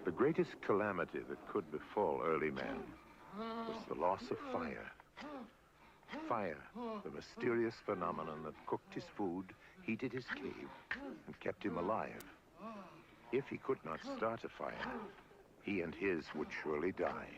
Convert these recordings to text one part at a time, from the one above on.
The greatest calamity that could befall early man was the loss of fire. Fire, the mysterious phenomenon that cooked his food, heated his cave, and kept him alive. If he could not start a fire, he and his would surely die.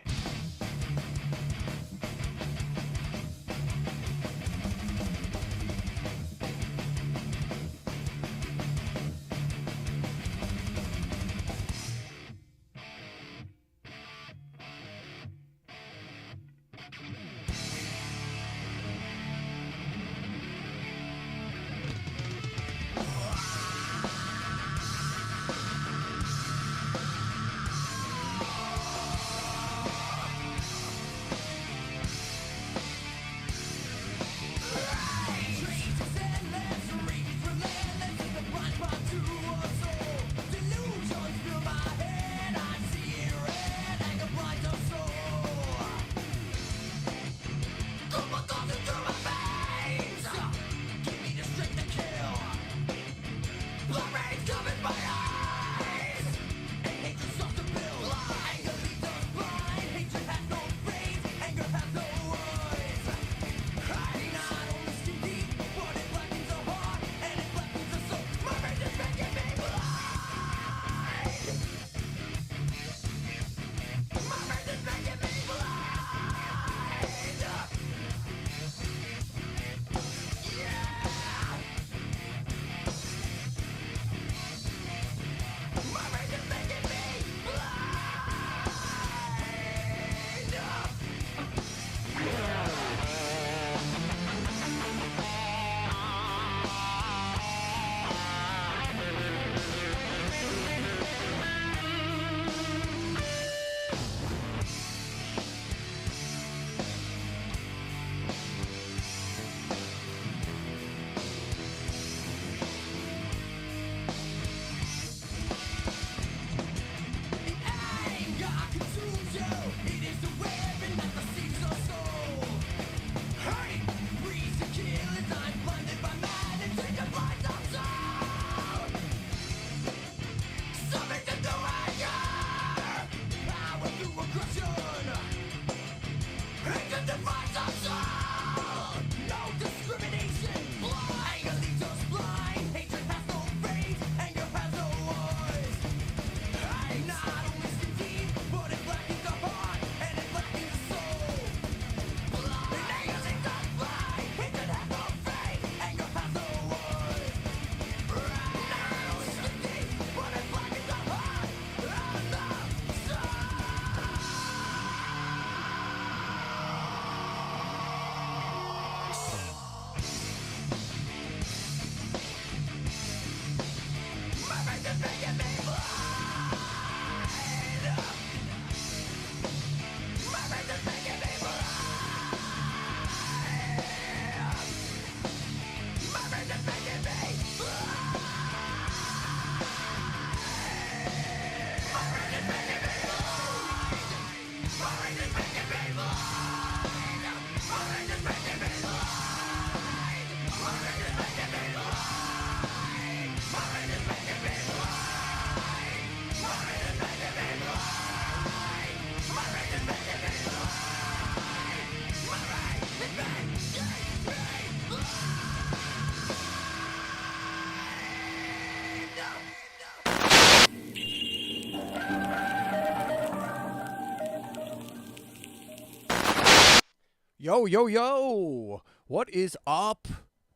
Yo, yo, yo! What is up,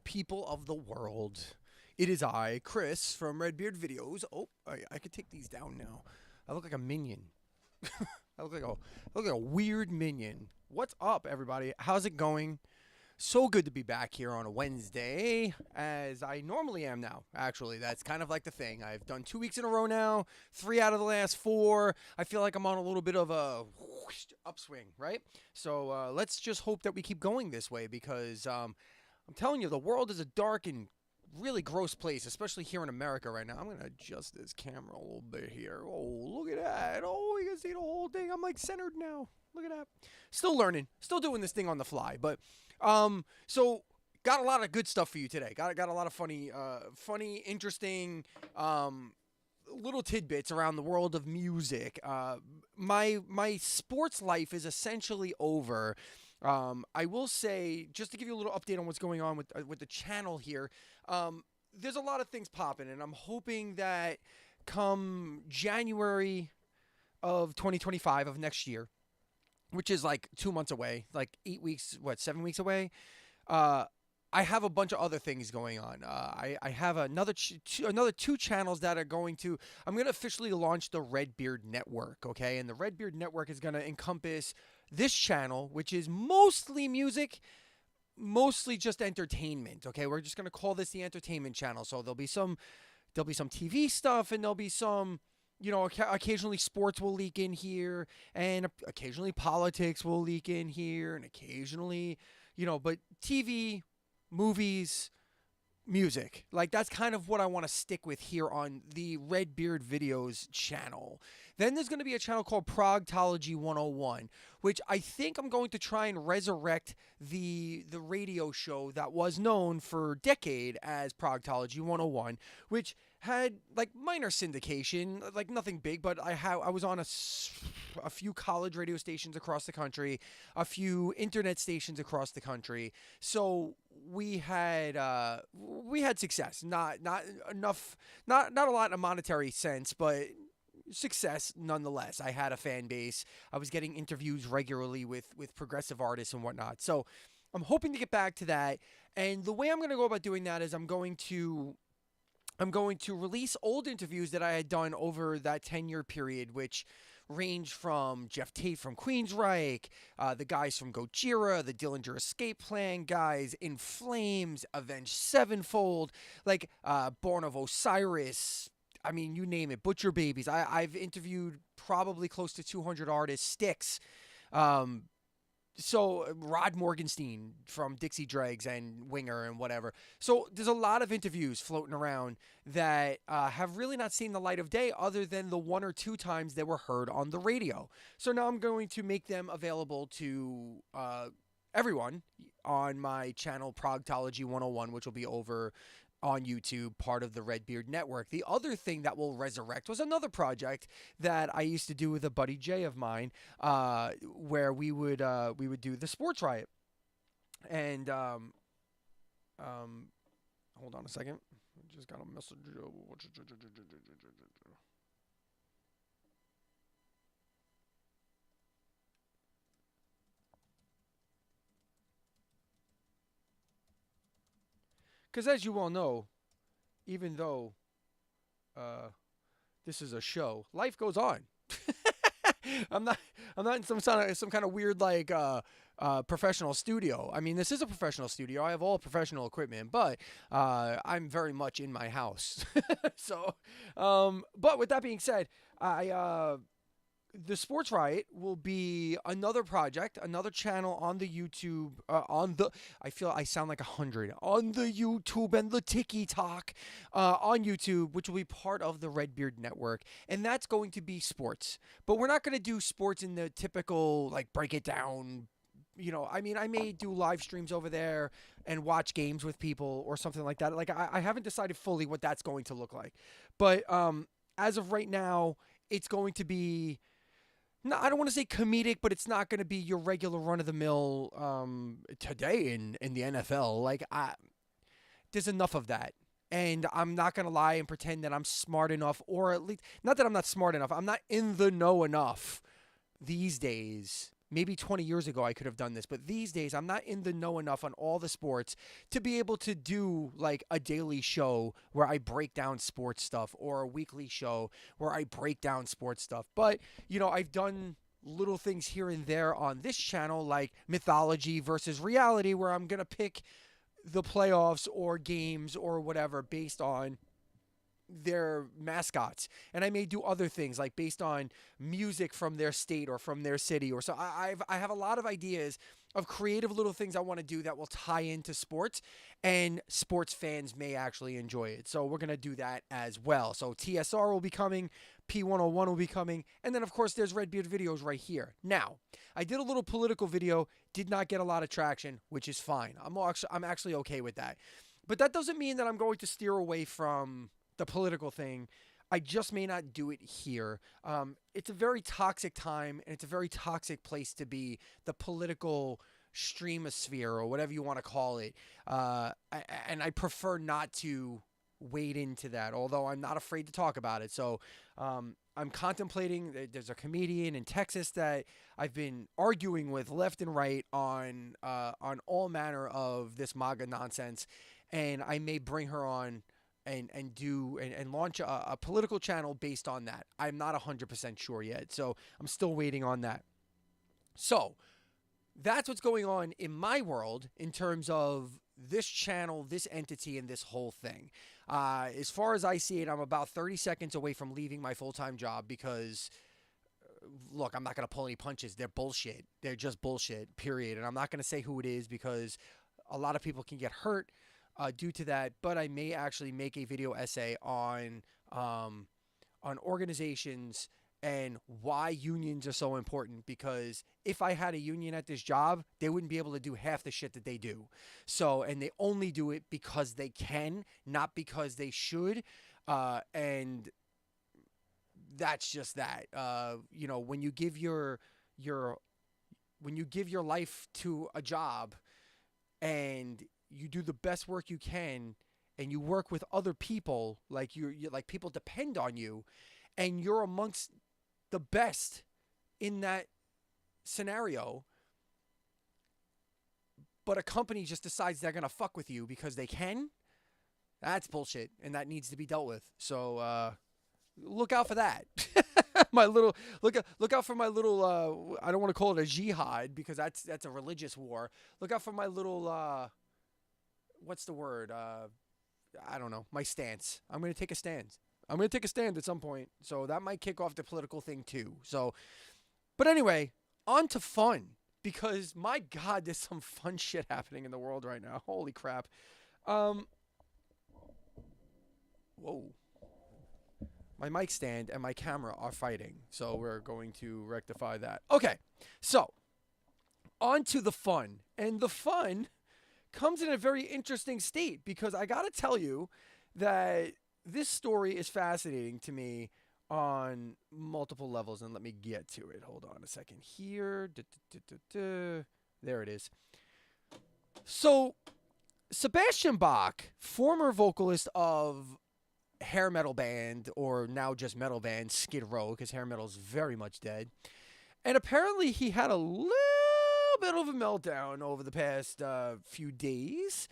people of the world? It is I, Chris, from Redbeard Videos. Oh, I could take these down now. I look like a minion. I look like a weird minion. What's up, everybody? How's it going? So good to be back here on a Wednesday, as I normally am now. Actually, that's kind of like the thing. I've done 2 weeks in a row now, 3 out of the last 4. I feel like I'm on a little bit of a whoosh, upswing, right? So let's just hope that we keep going this way because I'm telling you, the world is a dark and really gross place, especially here in America right now. I'm going to adjust this camera a little bit here. Oh, look at that. Oh, you can see the whole thing. I'm like centered now. Look at that. Still learning. Still doing this thing on the fly, but so got a lot of good stuff for you today. Got a lot of funny, interesting, little tidbits around the world of music. My sports life is essentially over. I will say, just to give you a little update on what's going on with the channel here. There's a lot of things popping, and I'm hoping that come January of 2025 of next year, which is like 2 months away, like 8 weeks, 7 weeks away. Uh, I have a bunch of other things going on. I have another two channels that are going to. I'm going to officially launch the Redbeard Network. Okay, and the Redbeard Network is going to encompass this channel, which is mostly music, mostly just entertainment. Okay, we're just going to call this the entertainment channel. So there'll be some TV stuff, and there'll be some, occasionally sports will leak in here, and occasionally politics will leak in here, and occasionally, but TV, movies, music. Like, that's kind of what I want to stick with here on the Redbeard Videos channel. Then there's going to be a channel called Progtology 101, which I think I'm going to try and resurrect the radio show that was known for a decade as Progtology 101, which had like minor syndication, like nothing big, but I was on a few college radio stations across the country, a few internet stations across the country. So we had success. Not enough, not a lot in a monetary sense, but success nonetheless. I had a fan base. I was getting interviews regularly with progressive artists and whatnot. So I'm hoping to get back to that. And the way I'm going to go about doing that is I'm going to release old interviews that I had done over that 10-year period, which range from Jeff Tate from Queensryche, the guys from Gojira, the Dillinger Escape Plan guys, In Flames, Avenged Sevenfold, like Born of Osiris. I mean, you name it, Butcher Babies. I've interviewed probably close to 200 artists, Styx. So Rod Morgenstein from Dixie Dregs and Winger and whatever. So there's a lot of interviews floating around that have really not seen the light of day other than the one or two times they were heard on the radio. So now I'm going to make them available to everyone on my channel Progtology 101, which will be over on YouTube, part of the Redbeard Network. The other thing that will resurrect was another project that I used to do with a buddy Jay of mine, where we would do the Sports Riot. And hold on a second, I just got a message. Because as you all know, even though this is a show, life goes on. I'm not in some kind of weird like professional studio. I mean, this is a professional studio. I have all professional equipment, but I'm very much in my house. So, but with that being said, the Sports Riot will be another project, another channel on the YouTube, I feel I sound like 100, on the YouTube and the TikTok, on YouTube, which will be part of the Redbeard Network. And that's going to be sports. But we're not going to do sports in the typical, like, break it down. I mean, I may do live streams over there and watch games with people or something like that. Like, I haven't decided fully what that's going to look like. But as of right now, it's going to be... No, I don't want to say comedic, but it's not going to be your regular run-of-the-mill today in the NFL. Like, there's enough of that. And I'm not going to lie and pretend that I'm smart enough, or at least, not that I'm not smart enough, I'm not in the know enough these days. Maybe 20 years ago I could have done this, but these days I'm not in the know enough on all the sports to be able to do like a daily show where I break down sports stuff, or a weekly show where I break down sports stuff. But, I've done little things here and there on this channel, like mythology versus reality, where I'm going to pick the playoffs or games or whatever based on their mascots, and I may do other things like based on music from their state or from their city, or so. I have a lot of ideas of creative little things I want to do that will tie into sports, and sports fans may actually enjoy it. So we're gonna do that as well. So TSR will be coming, P101 will be coming, and then of course there's Redbeard Videos right here. Now, I did a little political video, did not get a lot of traction, which is fine. I'm actually okay with that. But that doesn't mean that I'm going to steer away from the political thing. I just may not do it here. It's a very toxic time, and it's a very toxic place to be. The political streamosphere, or whatever you want to call it. And I prefer not to wade into that, although I'm not afraid to talk about it. So I'm contemplating. There's a comedian in Texas that I've been arguing with left and right on all manner of this MAGA nonsense, and I may bring her on and launch a political channel based on that. I'm not 100% sure yet, so I'm still waiting on that. So that's what's going on in my world in terms of this channel, this entity, and this whole thing. As far as I see it, I'm about 30 seconds away from leaving my full-time job because, look, I'm not going to pull any punches. They're bullshit. They're just bullshit, period. And I'm not going to say who it is because a lot of people can get hurt due to that. But I may actually make a video essay on organizations and why unions are so important, because if I had a union at this job, they wouldn't be able to do half the shit that they do. So, and they only do it because they can, not because they should. And that's just that. When you give your life to a job and you do the best work you can and you work with other people, like like people depend on you, and you're amongst the best in that scenario, but a company just decides they're going to fuck with you because they can, that's bullshit, and that needs to be dealt with. So look out for that. Look out for my little I don't want to call it a jihad because that's a religious war. Look out for my little what's the word? I don't know. My stance. I'm going to take a stand. I'm going to take a stand at some point. So that might kick off the political thing too. So, but anyway, on to fun, because my God, there's some fun shit happening in the world right now. Holy crap. Whoa. My mic stand and my camera are fighting. So we're going to rectify that. Okay. So on to the fun. And the fun comes in a very interesting state, because I got to tell you that this story is fascinating to me on multiple levels, and let me get to it. Hold on a second here. There it is. So, Sebastian Bach, former vocalist of hair metal band, or now just metal band, Skid Row, because hair metal is very much dead, and apparently he had a little bit of a meltdown over the past few days.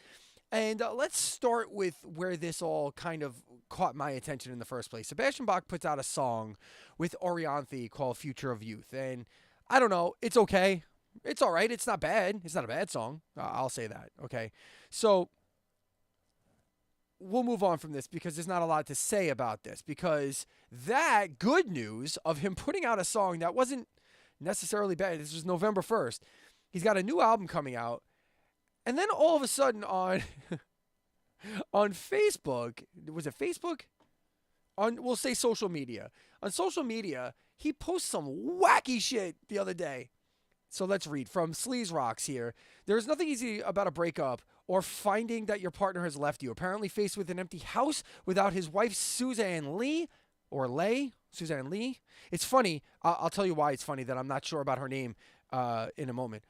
And let's start with where this all kind of caught my attention in the first place. Sebastian Bach puts out a song with Orianthi called Future of Youth. And I don't know, it's okay. It's all right. It's not bad. It's not a bad song. I'll say that, okay? So we'll move on from this because there's not a lot to say about this. Because that good news of him putting out a song that wasn't necessarily bad. This was November 1st. He's got a new album coming out. And then all of a sudden on Facebook, was it Facebook? We'll say social media. On social media, he posts some wacky shit the other day. So let's read from Sleaze Rocks here. There is nothing easy about a breakup or finding that your partner has left you. Apparently faced with an empty house without his wife, Suzanne Lee. Suzanne Lee. It's funny. I'll tell you why it's funny that I'm not sure about her name in a moment.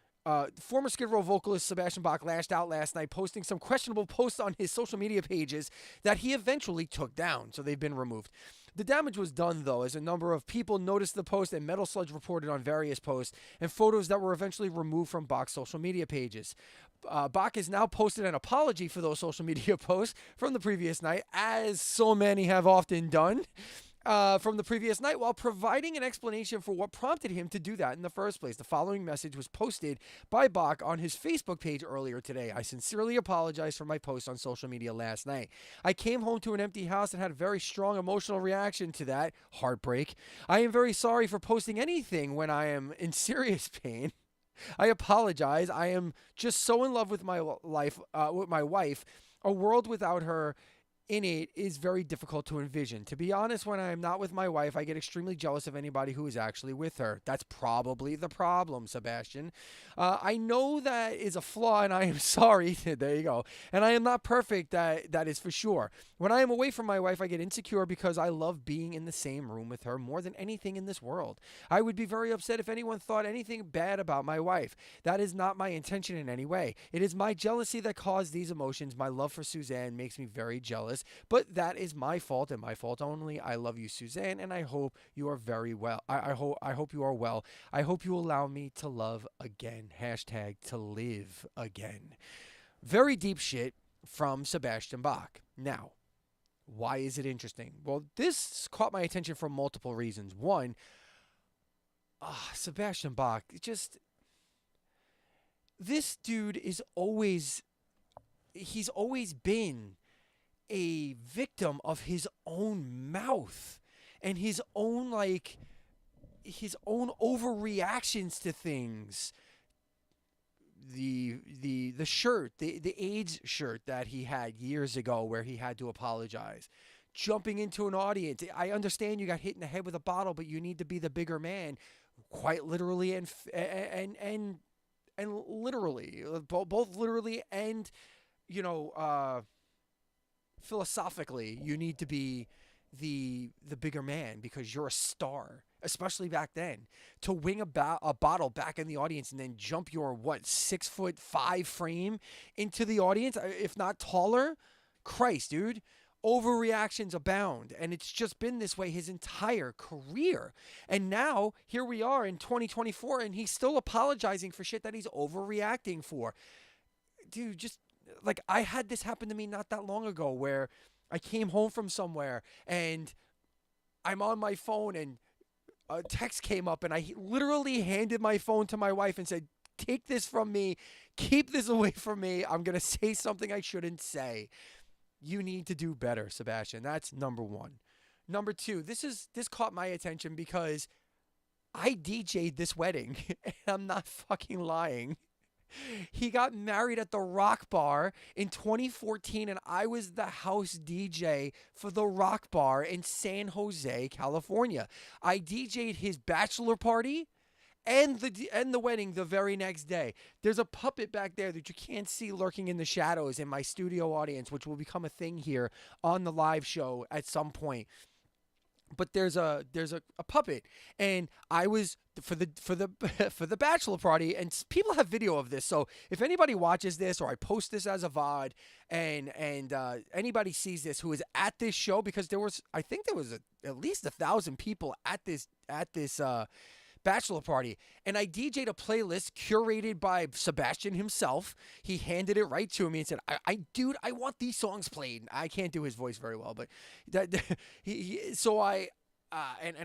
Former Skid Row vocalist Sebastian Bach lashed out last night, posting some questionable posts on his social media pages that he eventually took down, so they've been removed. The damage was done, though, as a number of people noticed the post, and Metal Sludge reported on various posts and photos that were eventually removed from Bach's social media pages. Bach has now posted an apology for those social media posts from the previous night, as so many have often done. From the previous night, while providing an explanation for what prompted him to do that in the first place. The following message was posted by Bach on his Facebook page earlier today. I sincerely apologize for my post on social media last night. I came home to an empty house and had a very strong emotional reaction to that. Heartbreak. I am very sorry for posting anything when I am in serious pain. I apologize. I am just so in love with my life, with my wife. A world without her in it is very difficult to envision. To be honest, when I'm not with my wife, I get extremely jealous of anybody who is actually with her. That's probably the problem, Sebastian. I know that is a flaw, and I am sorry. There you go. And I am not perfect, that is for sure. When I am away from my wife, I get insecure because I love being in the same room with her more than anything in this world. I would be very upset if anyone thought anything bad about my wife. That is not my intention in any way. It is my jealousy that caused these emotions. My love for Suzanne makes me very jealous, but that is my fault and my fault only. I love you, Suzanne, and I hope you are very well. I hope you are well. I hope you allow me to love again. Hashtag to live again. Very deep shit from Sebastian Bach. Now, why is it interesting? Well, this caught my attention for multiple reasons. One, Sebastian Bach, this dude he's always been a victim of his own mouth and his own overreactions to things. The shirt, the AIDS shirt that he had years ago where he had to apologize. Jumping into an audience. I understand you got hit in the head with a bottle, but you need to be the bigger man, quite literally and literally, both literally and philosophically. You need to be the bigger man because you're a star, especially back then. To wing a bottle back in the audience and then jump your 6'5" frame into the audience, if not taller. Christ, dude. Overreactions abound, and it's just been this way his entire career. And now, here we are in 2024, and he's still apologizing for shit that he's overreacting for. Dude, just, I had this happen to me not that long ago where I came home from somewhere, and I'm on my phone, and a text came up, and I literally handed my phone to my wife and said, "Take this from me. Keep this away from me. I'm going to say something I shouldn't say." You need to do better, Sebastian. That's number one. Number two, this caught my attention because I DJ'd this wedding, and I'm not fucking lying. He got married at the Rock Bar in 2014, and I was the house DJ for the Rock Bar in San Jose, California. I DJ'd his bachelor party and the wedding the very next day. There's a puppet back there that you can't see lurking in the shadows in my studio audience, which will become a thing here on the live show at some point. But there's a puppet, and I was for the bachelor party, and people have video of this. So if anybody watches this, or I post this as a VOD, and anybody sees this who is at this show, because I think there was at least 1,000 people at this bachelor party, and I DJ'd a playlist curated by Sebastian himself. He handed it right to me and said, "Dude, I want these songs played." I can't do his voice very well, but and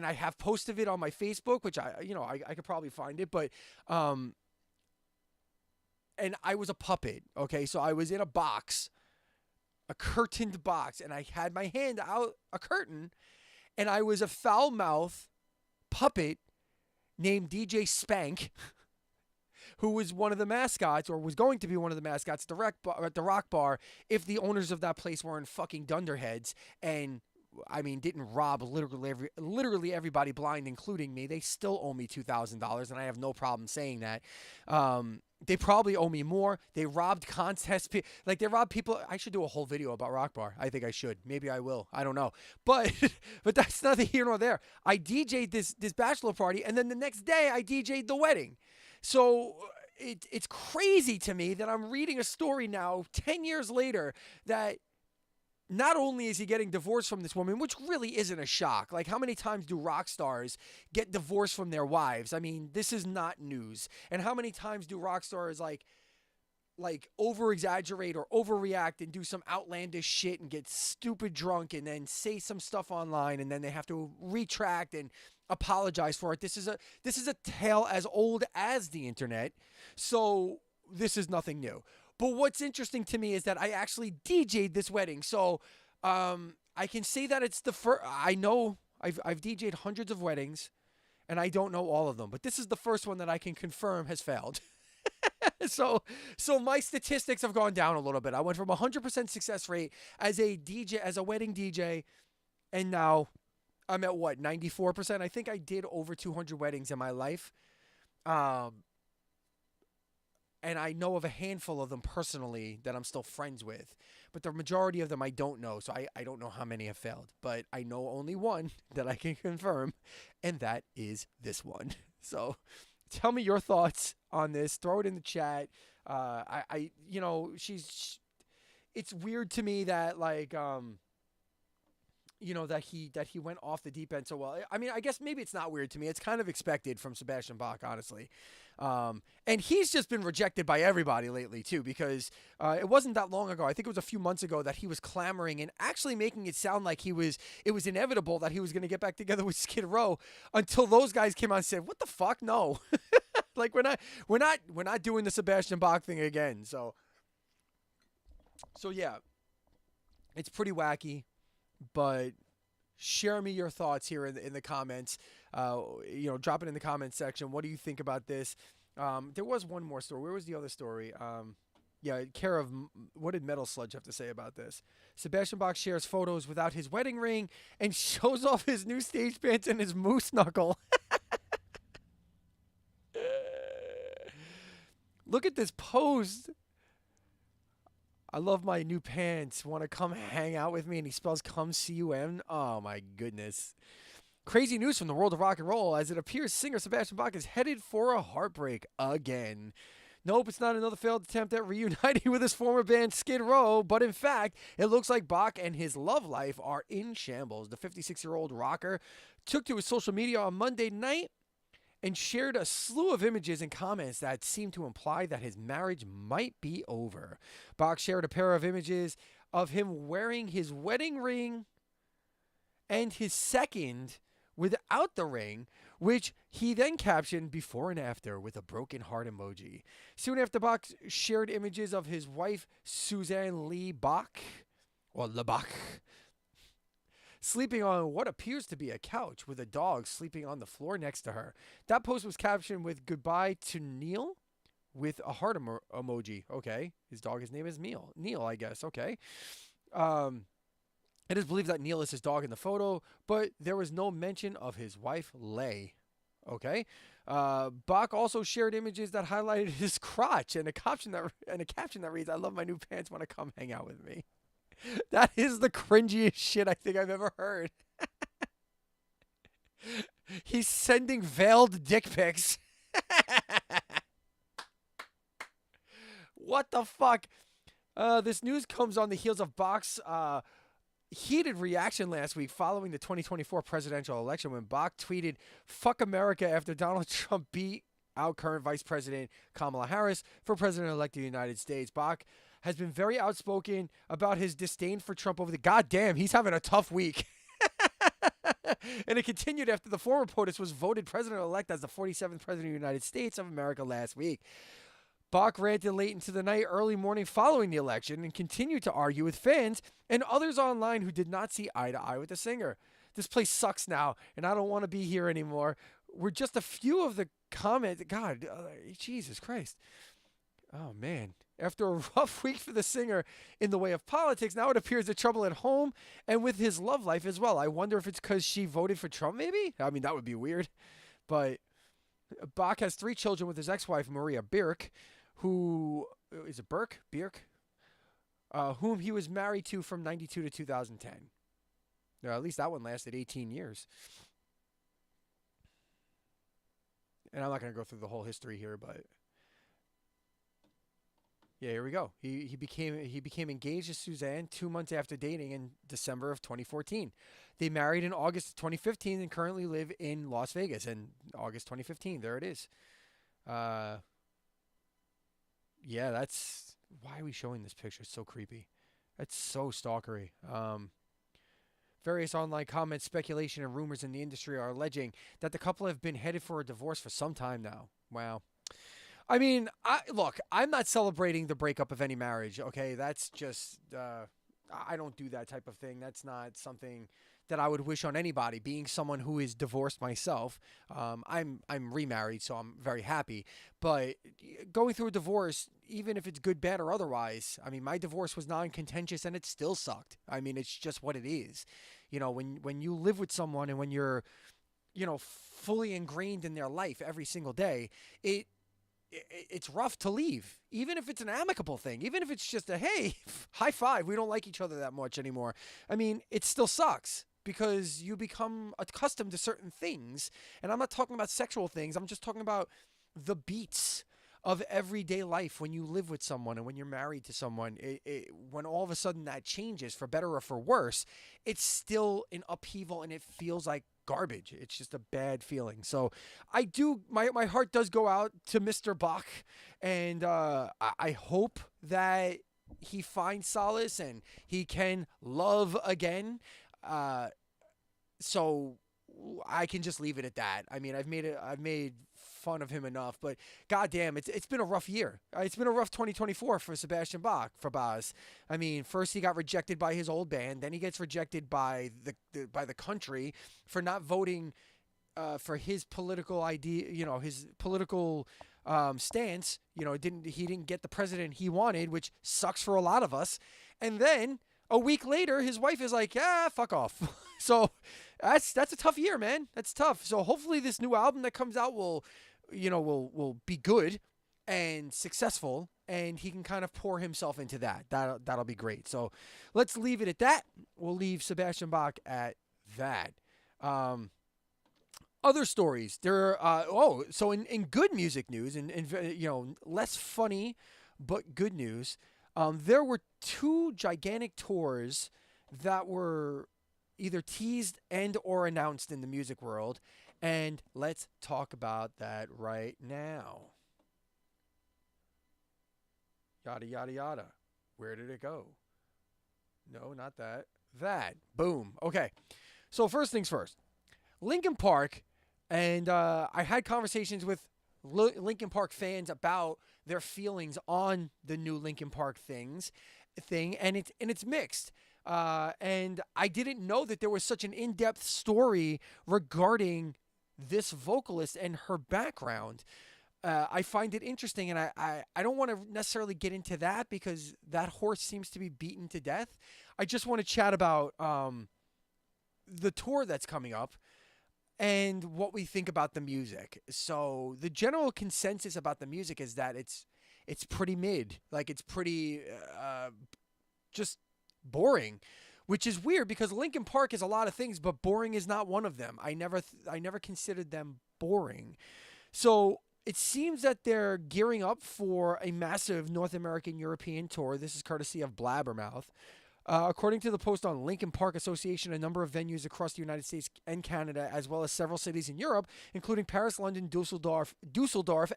I have posted it on my Facebook, which I could probably find it, but and I was a puppet. Okay, so I was in a box, a curtained box, and I had my hand out a curtain, and I was a foul mouth puppet named DJ Spank, who was one of the mascots, or was going to be one of the mascots at the Rock Bar, if the owners of that place weren't fucking dunderheads and, didn't rob literally everybody blind, including me. They still owe me $2,000, and I have no problem saying that. They probably owe me more. They robbed contest they robbed people. I should do a whole video about Rock Bar. I think I should. Maybe I will. I don't know. But that's neither here nor there. I DJ'd this bachelor party, and then the next day I DJ'd the wedding. So it's crazy to me that I'm reading a story now 10 years later that not only is he getting divorced from this woman, which really isn't a shock. Like, how many times do rock stars get divorced from their wives? This is not news. And how many times do rock stars like over-exaggerate or overreact and do some outlandish shit and get stupid drunk and then say some stuff online, and then they have to retract and apologize for it. This is a tale as old as the internet. So this is nothing new. But what's interesting to me is that I actually DJ'd this wedding. So I can say that it's the first. I know I've DJ'd hundreds of weddings, and I don't know all of them. But this is the first one that I can confirm has failed. So my statistics have gone down a little bit. I went from 100% success rate as a DJ, as a wedding DJ, and now I'm at what, 94%? I think I did over 200 weddings in my life. Um, and I know of a handful of them personally that I'm still friends with, but the majority of them I don't know. So I don't know how many have failed, but I know only one that I can confirm, and that is this one. So tell me your thoughts on this. Throw it in the chat. You know, it's weird to me that like, you know, that he went off the deep end so well. I mean, I guess maybe it's not weird to me. It's kind of expected from Sebastian Bach, honestly. And he's just been rejected by everybody lately too, because it wasn't that long ago. I think it was a few months ago that he was clamoring and actually making it sound like it was inevitable that he was going to get back together with Skid Row, until those guys came out and said, "What the fuck? No." Like we're not doing the Sebastian Bach thing again. So yeah, it's pretty wacky. But share me your thoughts here in the comments. You know, drop it in the comments section. What do you think about this? There was one more story. Where was the other story? Yeah, care of what did Metal Sludge have to say about this? Sebastian Bach shares photos without his wedding ring and shows off his new stage pants and his moose knuckle. Look at this post. I love my new pants. Want to come hang out with me? And he spells come C-U-M. Oh, my goodness. Crazy news from the world of rock and roll, as it appears singer Sebastian Bach is headed for a heartbreak again. Nope, it's not another failed attempt at reuniting with his former band Skid Row, but in fact, it looks like Bach and his love life are in shambles. The 56-year-old rocker took to his social media on Monday night and shared a slew of images and comments that seemed to imply that his marriage might be over. Bach shared a pair of images of him wearing his wedding ring and his second without the ring, which he then captioned before and after with a broken heart emoji. Soon after, Bach shared images of his wife, Suzanne Lee Bach, or LeBach, sleeping on what appears to be a couch with a dog sleeping on the floor next to her. That post was captioned with "Goodbye to Neil" with a heart emoji. Okay. His name is Neil. Neil, I guess. Okay. It is believed that Neil is his dog in the photo, but there was no mention of his wife, Lay. Okay. Bach also shared images that highlighted his crotch and a caption that reads, "I love my new pants. Want to come hang out with me?" That is the cringiest shit I think I've ever heard. He's sending veiled dick pics. What the fuck? This news comes on the heels of Bach's heated reaction last week following the 2024 presidential election, when Bach tweeted, "Fuck America," after Donald Trump beat out current Vice President Kamala Harris for President-elect of the United States. Bach has been very outspoken about his disdain for Trump over the goddamn. He's having a tough week. And it continued after the former POTUS was voted president-elect as the 47th president of the United States of America last week. Bach ranted late into the night, early morning following the election, and continued to argue with fans and others online who did not see eye to eye with the singer. "This place sucks now, and I don't want to be here anymore," were just a few of the comments. God, Jesus Christ. Oh, man. After a rough week for the singer in the way of politics, now it appears the trouble at home and with his love life as well. I wonder if it's because she voted for Trump, maybe? I mean, that would be weird. But Bach has 3 children with his ex-wife, Maria Birk, who is it Birk? Whom he was married to from 92 to 2010. At least that one lasted 18 years. And I'm not going to go through the whole history here, but yeah, here we go. He became engaged to Suzanne 2 months after dating in December of 2014. They married in August of 2015 and currently live in Las Vegas. In August 2015, there it is. Yeah, that's why are we showing this picture? It's so creepy. That's so stalkery. Various online comments, speculation, and rumors in the industry are alleging that the couple have been headed for a divorce for some time now. Wow. I mean, look, I'm not celebrating the breakup of any marriage, okay? That's just, I don't do that type of thing. That's not something that I would wish on anybody. Being someone who is divorced myself, I'm remarried, so I'm very happy. But going through a divorce, even if it's good, bad, or otherwise, I mean, my divorce was non-contentious and it still sucked. I mean, it's just what it is. When you live with someone and when you're fully ingrained in their life every single day, it's rough to leave, even if it's an amicable thing, even if it's just a hey, high five, we don't like each other that much anymore. I mean, it still sucks because you become accustomed to certain things. And I'm not talking about sexual things, I'm just talking about the beats of everyday life when you live with someone and when you're married to someone. When all of a sudden that changes for better or for worse, it's still an upheaval and it feels like garbage. It's just a bad feeling. So I do, my heart does go out to Mr. Bach, and I hope that he finds solace and he can love again. So I can just leave it at that. I mean, I've made fun of him enough, but goddamn, it's been a rough year. It's been a rough 2024 for Sebastian Bach, for Baz. I mean, first he got rejected by his old band, then he gets rejected by the country for not voting for his political idea, his political stance. He didn't get the president he wanted, which sucks for a lot of us. And then a week later, his wife is like, "Yeah, fuck off." So that's a tough year, man. That's tough. So hopefully this new album that comes out will be good and successful, and he can kind of pour himself into that. That'll be great. So let's leave it at that. We'll leave Sebastian Bach at that. Other stories. So in good music news, and less funny but good news, there were two gigantic tours that were either teased and or announced in the music world, and let's talk about that right now. Yada yada yada. Where did it go? No, not that. That. Boom. Okay. So first things first. Linkin Park, and I had conversations with Linkin Park fans about their feelings on the new Linkin Park thing, and it's mixed. And I didn't know that there was such an in-depth story regarding this vocalist and her background. I find it interesting, and I don't want to necessarily get into that because that horse seems to be beaten to death. I just want to chat about the tour that's coming up and what we think about the music. So the general consensus about the music is that it's pretty mid, like it's pretty just boring, which is weird because Linkin Park is a lot of things, but boring is not one of them. I never considered them boring. So it seems that they're gearing up for a massive North American European tour. This is courtesy of Blabbermouth. According to the post on Linkin Park Association, a number of venues across the United States and Canada, as well as several cities in Europe, including Paris, London, Dusseldorf,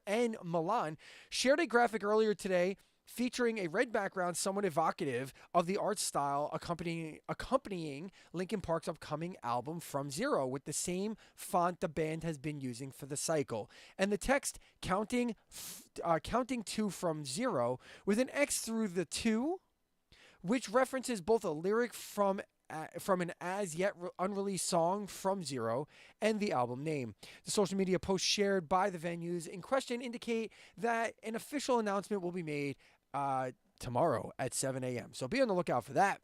and Milan, shared a graphic earlier today featuring a red background somewhat evocative of the art style accompanying Linkin Park's upcoming album From Zero, with the same font the band has been using for the cycle. And the text counting to From Zero with an X through the 2, which references both a lyric from an as-yet unreleased song, From Zero, and the album name. The social media posts shared by the venues in question indicate that an official announcement will be made tomorrow at 7 a.m. So be on the lookout for that.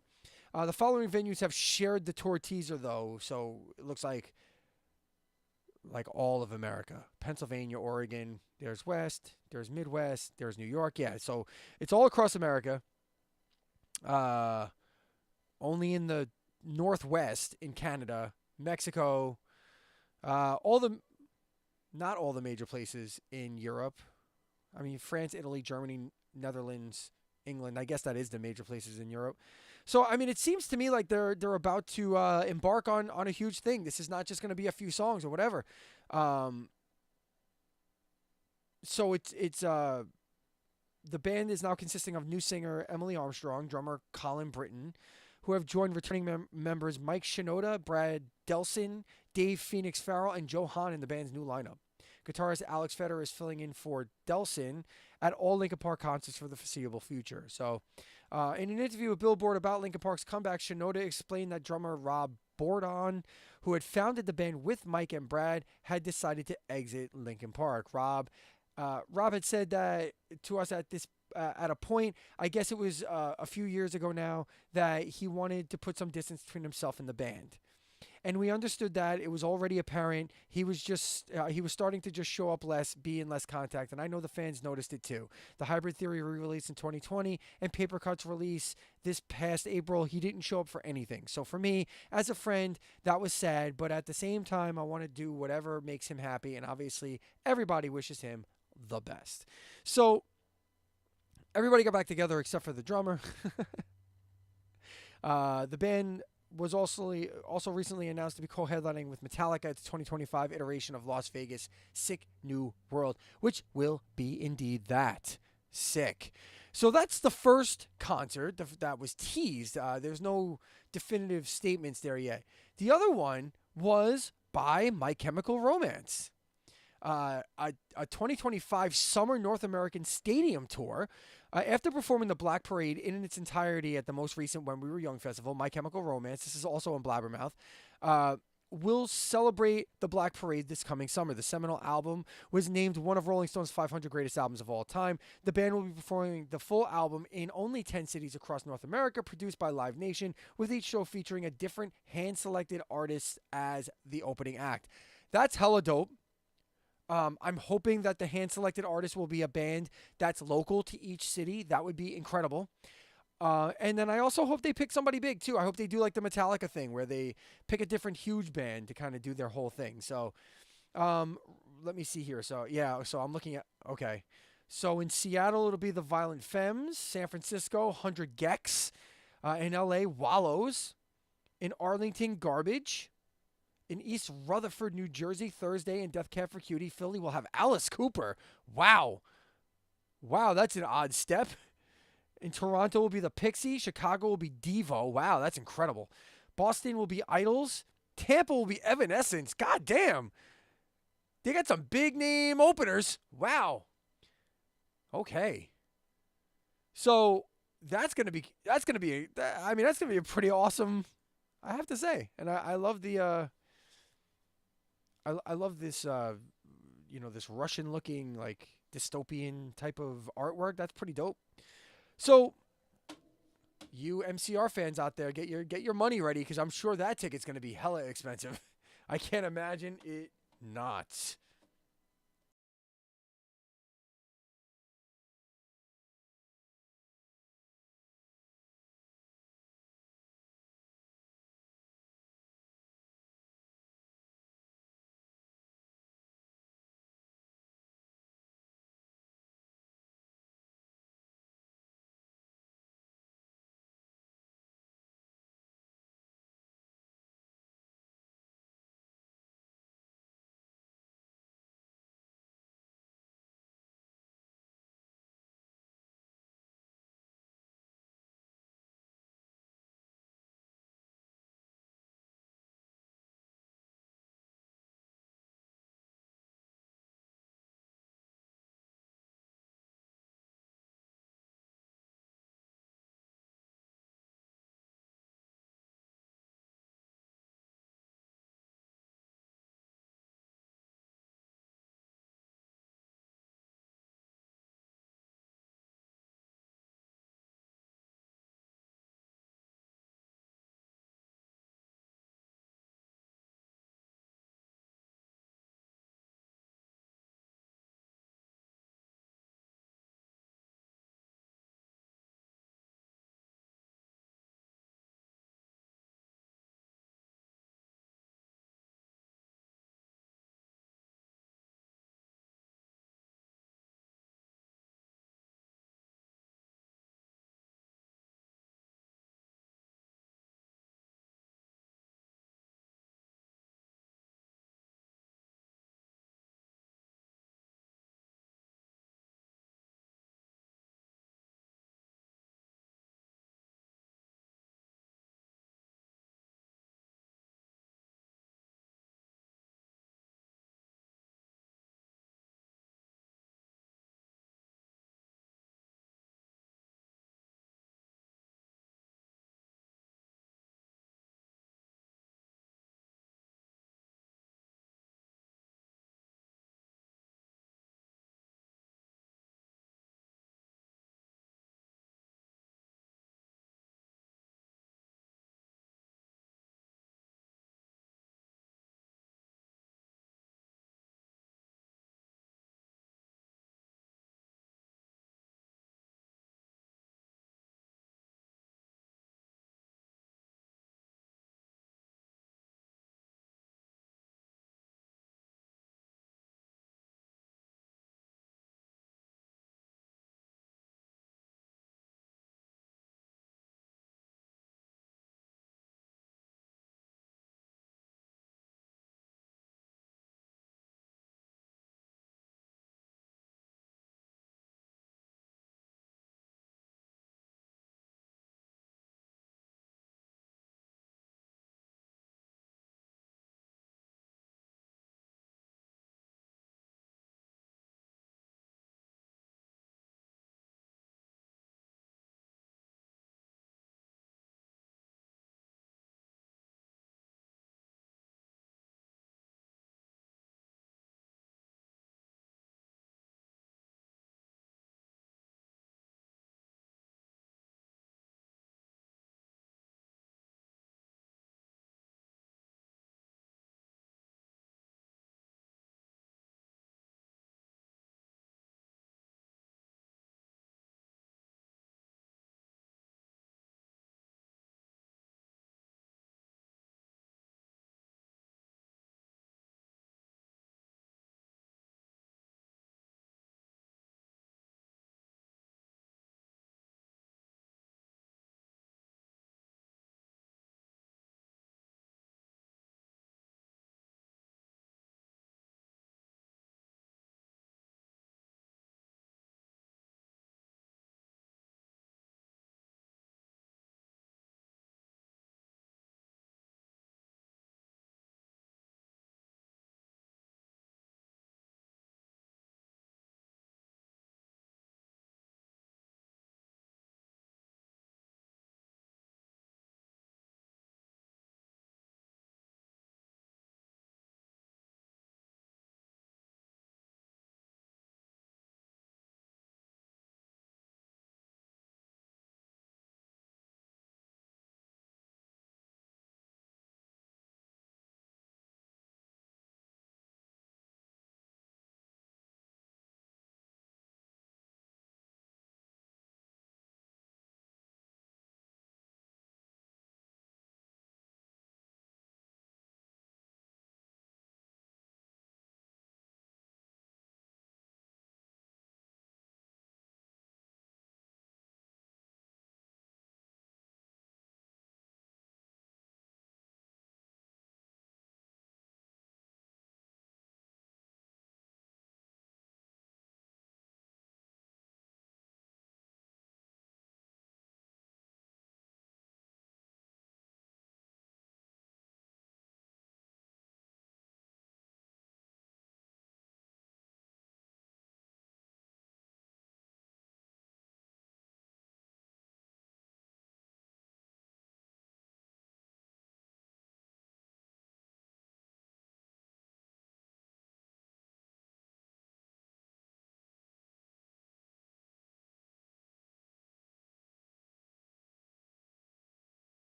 The following venues have shared the tour teaser, though, so it looks like all of America. Pennsylvania, Oregon, there's West, there's Midwest, there's New York. Yeah, so it's all across America. Only in the Northwest in Canada, Mexico, not all the major places in Europe. I mean, France, Italy, Germany, Netherlands, England. I guess that is the major places in Europe. So, I mean, it seems to me like they're about to embark on a huge thing. This is not just going to be a few songs or whatever. So it's the band is now consisting of new singer Emily Armstrong, drummer Colin Britton, who have joined returning members Mike Shinoda, Brad Delson, Dave Phoenix Farrell, and Joe Hahn in the band's new lineup. Guitarist Alex Feder is filling in for Delson at all Linkin Park concerts for the foreseeable future. So In an interview with Billboard about Linkin Park's comeback, Shinoda explained that drummer Rob Bordon, who had founded the band with Mike and Brad, had decided to exit Linkin Park. Rob had said that to us at a point, I guess it was a few years ago now, that he wanted to put some distance between himself and the band. And we understood that it was already apparent. He was starting to just show up less, be in less contact, and I know the fans noticed it too. The Hybrid Theory re-release in 2020 and Paper Cuts release this past April, he didn't show up for anything. So for me, as a friend, that was sad. But at the same time, I want to do whatever makes him happy, and obviously, everybody wishes him the best. So everybody got back together except for the drummer. The band was also recently announced to be co-headlining with Metallica at the 2025 iteration of Las Vegas Sick New World, which will be indeed that. Sick. So that's the first concert that was teased. There's no definitive statements there yet. The other one was by My Chemical Romance. A 2025 Summer North American Stadium Tour. After performing the Black Parade in its entirety at the most recent When We Were Young festival, My Chemical Romance, this is also on Blabbermouth, will celebrate the Black Parade this coming summer. The seminal album was named one of Rolling Stone's 500 greatest albums of all time. The band will be performing the full album in only 10 cities across North America, produced by Live Nation, with each show featuring a different hand-selected artist as the opening act. That's hella dope. I'm hoping that the hand-selected artist will be a band that's local to each city. That would be incredible. And then I also hope they pick somebody big, too. I hope they do like the Metallica thing, where they pick a different huge band to kind of do their whole thing. So let me see here. So, yeah, so I'm looking at... Okay. So in Seattle, it'll be the Violent Femmes. San Francisco, 100 Gex. In L.A., Wallows. In Arlington, Garbage. In East Rutherford, New Jersey, Thursday, in Death Cab for Cutie. Philly will have Alice Cooper. Wow. Wow, that's an odd step. In Toronto will be the Pixies. Chicago will be Devo. Wow, that's incredible. Boston will be Idols. Tampa will be Evanescence. God damn. They got some big name openers. Wow. Okay. So that's gonna be a pretty awesome, I have to say. And I love the I love this, this Russian-looking, like, dystopian type of artwork. That's pretty dope. So, you MCR fans out there, get your money ready, because I'm sure that ticket's going to be hella expensive. I can't imagine it not.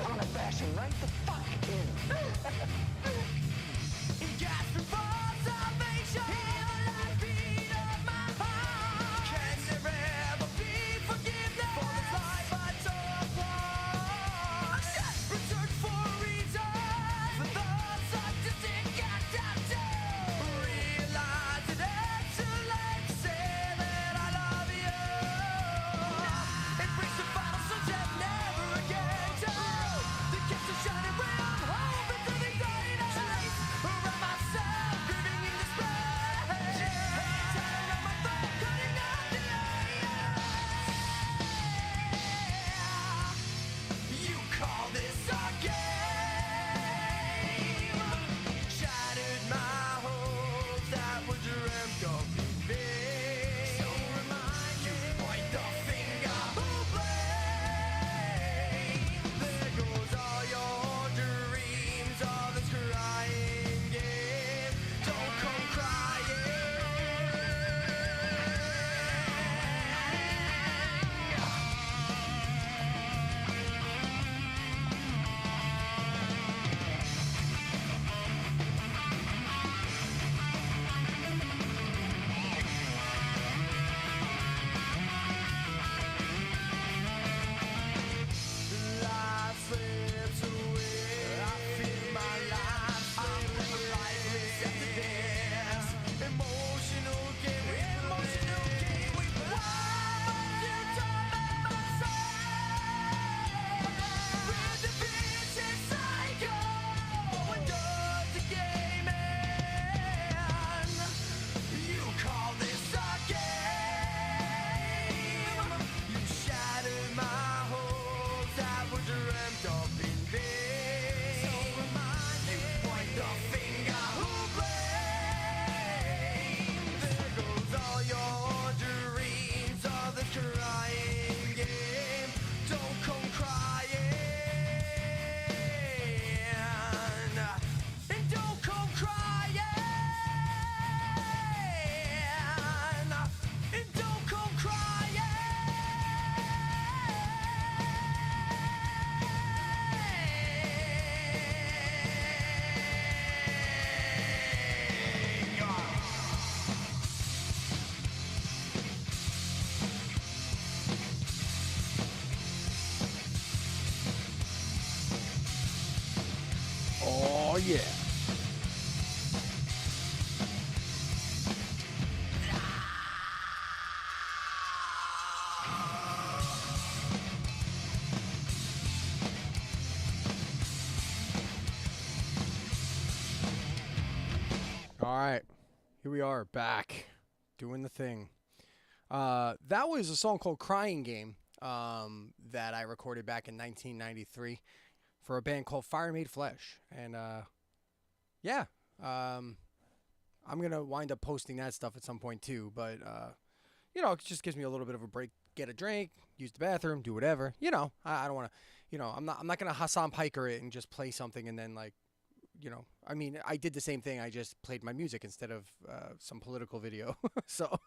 I'm gonna bash him right the fuck in. Gasping for salvation, hear the life beat of my heart. Can there ever be forgiveness for this life I took apart? A desperate search for reasons for those such as it got down to. Realize it ain't too late to say that I love you. Embrace the final sunset, never again to. The kiss of shining ray of hope into the darkness. Around myself, grieving in despair. Hands tied around my throat, cutting out the air. You call this a game? Shattered my hopes that were dreamt of in vain. So remind you, point the finger, who blame? There goes all your dreams of this crying game. Don't come crying. Life slips away. I feel my life. I'm lifeless after this. Emotional game. Emotional game. Why you torment my soul? With the vicious cycle. When does the game end? You call this a game? You shattered my hopes that were dreamt of in vain. So remind you, point the finger, who blames? There goes all your dreams of this crying game. Don't come crying. And don't come crying. And don't come crying. Oh, yeah. All right. Here we are, back, doing the thing. That was a song called Crying Game that I recorded back in 1993 for a band called Fire Made Flesh. And, yeah, I'm going to wind up posting that stuff at some point, too. But, you know, it just gives me a little bit of a break. Get a drink, use the bathroom, do whatever. You know, I don't want to, you know, I'm not going to Hassan Piker it and just play something and then, like, you know, I mean, I did the same thing. I just played my music instead of some political video. So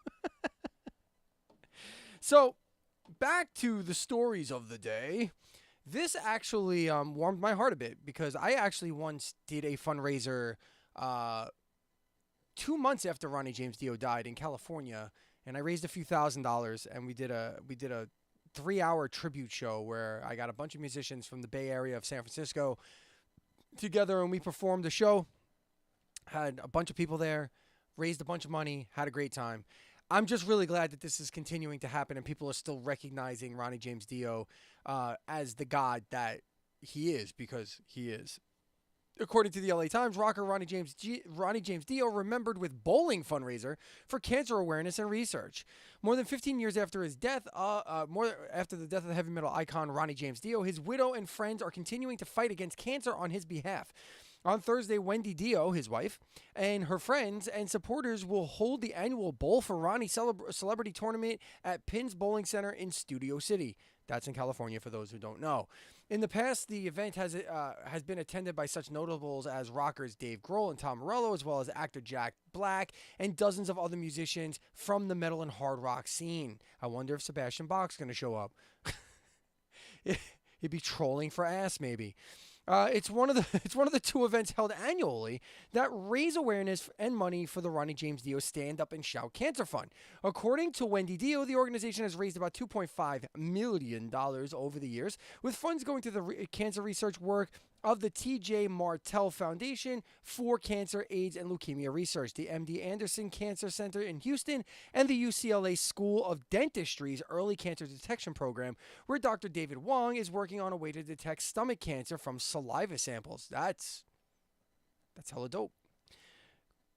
back to the stories of the day. This actually warmed my heart a bit because I actually once did a fundraiser 2 months after Ronnie James Dio died in California, and I raised a few $1,000s, and we did a 3-hour tribute show where I got a bunch of musicians from the Bay Area of San Francisco together, and we performed the show. Had a bunch of people there, raised a bunch of money, had a great time. I'm just really glad that this is continuing to happen and people are still recognizing Ronnie James Dio as the god that he is, because he is. According to the LA Times, rocker Ronnie James Dio remembered with bowling fundraiser for cancer awareness and research. More than 15 years after his death, after the death of the heavy metal icon Ronnie James Dio, his widow and friends are continuing to fight against cancer on his behalf. On Thursday, Wendy Dio, his wife, and her friends and supporters will hold the annual Bowl for Ronnie celebrity tournament at Pins Bowling Center in Studio City. That's in California, for those who don't know. In the past, the event has been attended by such notables as rockers Dave Grohl and Tom Morello, as well as actor Jack Black, and dozens of other musicians from the metal and hard rock scene. I wonder if Sebastian Bach's going to show up. He'd be trolling for ass, maybe. It's one of the it's one of the two events held annually that raise awareness and money for the Ronnie James Dio Stand Up and Shout Cancer Fund. According to Wendy Dio, the organization has raised about $2.5 million over the years, with funds going to the cancer research work of the T.J. Martell Foundation for Cancer, AIDS, and Leukemia Research, the MD Anderson Cancer Center in Houston, and the UCLA School of Dentistry's Early Cancer Detection Program, where Dr. David Wong is working on a way to detect stomach cancer from saliva samples. That's hella dope.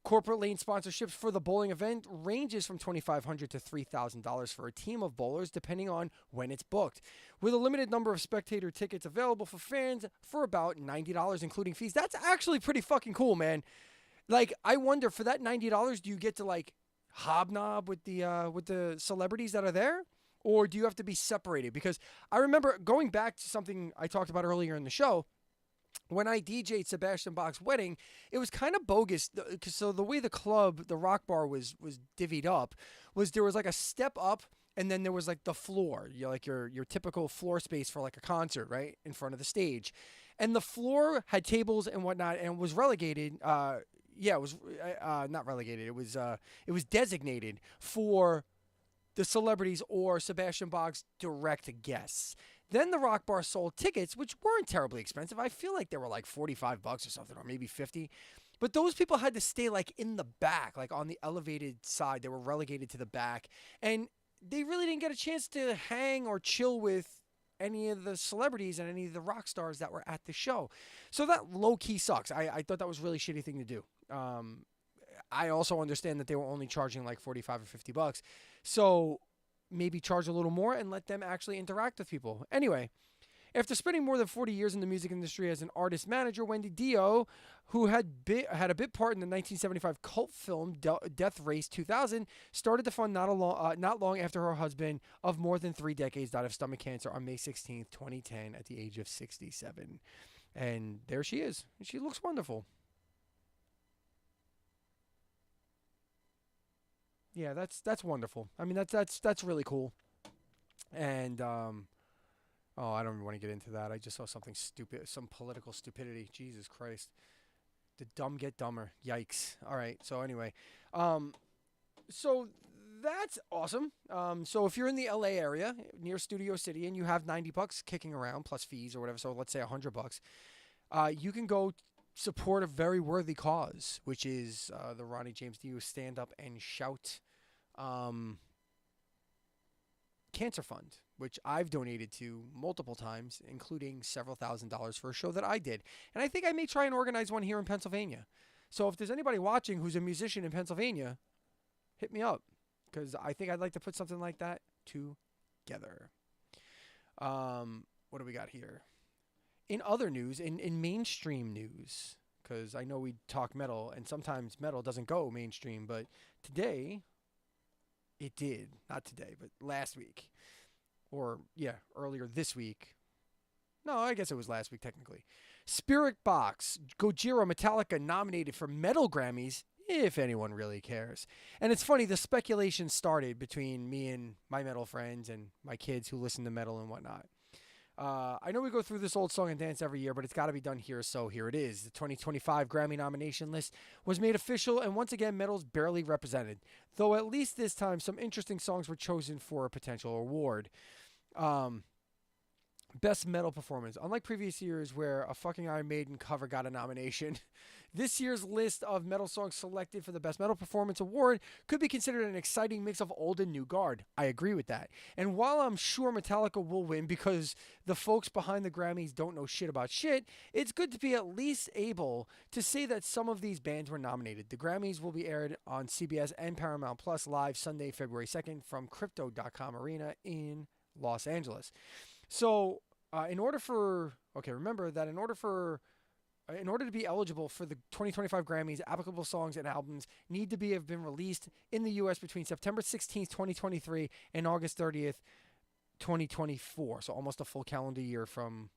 Corporate lane sponsorships for the bowling event ranges from $2,500 to $3,000 for a team of bowlers, depending on when it's booked, with a limited number of spectator tickets available for fans for about $90, including fees. That's actually pretty fucking cool, man. Like, I wonder, for that $90, do you get to, like, hobnob with the celebrities that are there? Or do you have to be separated? Because I remember going back to something I talked about earlier in the show. When I DJ'd Sebastian Bach's wedding, it was kind of bogus. So the way the club, the Rock Bar, was divvied up was there was like a step up, and then there was like the floor, like your typical floor space for like a concert, right, in front of the stage. And the floor had tables and whatnot, and was relegated. It was not relegated. It was designated for the celebrities or Sebastian Bach's direct guests. Then the Rock Bar sold tickets, which weren't terribly expensive. I feel like they were like $45 or something, or maybe $50. But those people had to stay like in the back, like on the elevated side. They were relegated to the back. And they really didn't get a chance to hang or chill with any of the celebrities and any of the rock stars that were at the show. So that low-key sucks. I thought that was a really shitty thing to do. I also understand that they were only charging like $45 or $50. So maybe charge a little more and let them actually interact with people. Anyway, after spending more than 40 years in the music industry as an artist manager, Wendy Dio, who had a bit part in the 1975 cult film Death Race 2000, started the fund not long after her husband of more than 3 decades died of stomach cancer on May 16th, 2010, at the age of 67. And there she is. She looks wonderful. Yeah, that's wonderful. I mean, that's really cool. And I don't even want to get into that. I just saw something stupid, some political stupidity. Jesus Christ, the dumb get dumber. Yikes. All right. So anyway, so that's awesome. So if you're in the LA area near Studio City and you have $90 kicking around plus fees or whatever, so let's say $100, you can go support a very worthy cause, which is the Ronnie James Dio Stand Up and Shout Cancer Fund, which I've donated to multiple times, including several $1,000s for a show that I did. And I think I may try and organize one here in Pennsylvania. So if there's anybody watching who's a musician in Pennsylvania, hit me up, because I think I'd like to put something like that together. What do we got here? In other news, in mainstream news, because I know we talk metal, and sometimes metal doesn't go mainstream, but today, it did. Not today, but last week. Or, yeah, earlier this week. No, I guess it was last week, technically. Spirit Box, Gojira, Metallica nominated for Metal Grammys, if anyone really cares. And it's funny, the speculation started between me and my metal friends and my kids who listen to metal and whatnot. I know we go through this old song and dance every year, but it's got to be done here, so here it is. The 2025 Grammy nomination list was made official, and once again, metal's barely represented. Though at least this time, some interesting songs were chosen for a potential award. Best Metal Performance. Unlike previous years where a fucking Iron Maiden cover got a nomination, this year's list of metal songs selected for the Best Metal Performance Award could be considered an exciting mix of old and new guard. I agree with that. And while I'm sure Metallica will win because the folks behind the Grammys don't know shit about shit, it's good to be at least able to say that some of these bands were nominated. The Grammys will be aired on CBS and Paramount Plus live Sunday, February 2nd from Crypto.com Arena in Los Angeles. So, remember that in order to be eligible for the 2025 Grammys, applicable songs and albums need to have been released in the U.S. between September 16th, 2023 and August 30th, 2024. So almost a full calendar year from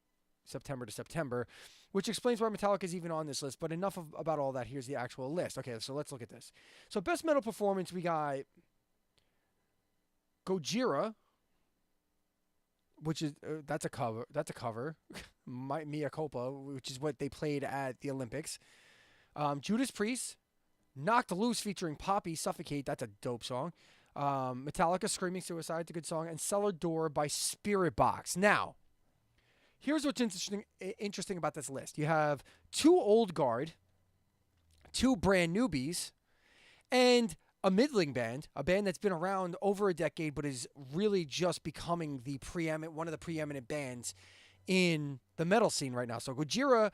September to September, which explains why Metallica is even on this list. But enough about all that. Here's the actual list. Okay, so let's look at this. So Best Metal Performance, we got Gojira which is that's a cover. That's a cover. Mea Culpa, which is what they played at the Olympics. Judas Priest, Knocked Loose featuring Poppy, Suffocate. That's a dope song. Metallica, Screaming Suicide. It's a good song. And Cellar Door by Spirit Box. Now, here's what's interesting about this list. You have 2 old guard, 2 brand newbies, and a middling band, a band that's been around over a decade but is really just becoming one of the preeminent bands in the metal scene right now. So Gojira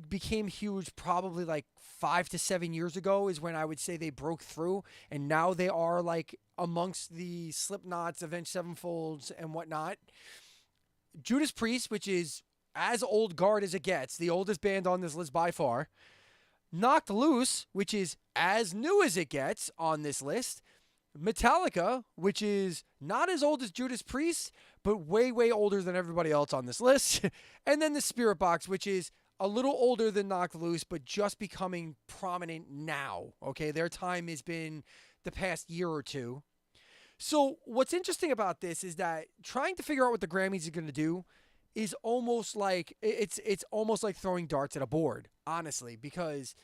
became huge probably like 5 to 7 years ago is when I would say they broke through, and now they are like amongst the Slipknots, Avenged Sevenfolds, and whatnot. Judas Priest, which is as old guard as it gets, the oldest band on this list by far. Knocked Loose, which is as new as it gets on this list. Metallica, which is not as old as Judas Priest, but way, way older than everybody else on this list. And then the Spirit Box, which is a little older than Knocked Loose, but just becoming prominent now. Okay, their time has been the past year or two. So what's interesting about this is that trying to figure out what the Grammys are going to do is almost like it's almost like throwing darts at a board, honestly, because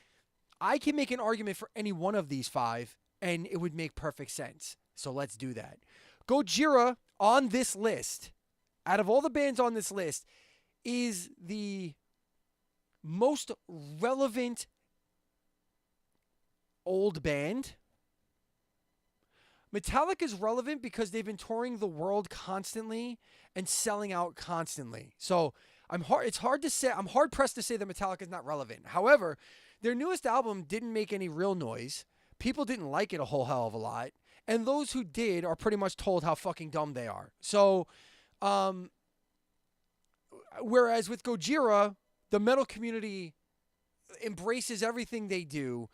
I can make an argument for any one of these 5 and it would make perfect sense. So let's do that. Gojira on this list, out of all the bands on this list, is the most relevant old band. Metallica is relevant because they've been touring the world constantly and selling out constantly. So I'm hard pressed to say that Metallica is not relevant. However, their newest album didn't make any real noise. People didn't like it a whole hell of a lot. And those who did are pretty much told how fucking dumb they are. So, whereas with Gojira, the metal community embraces everything they do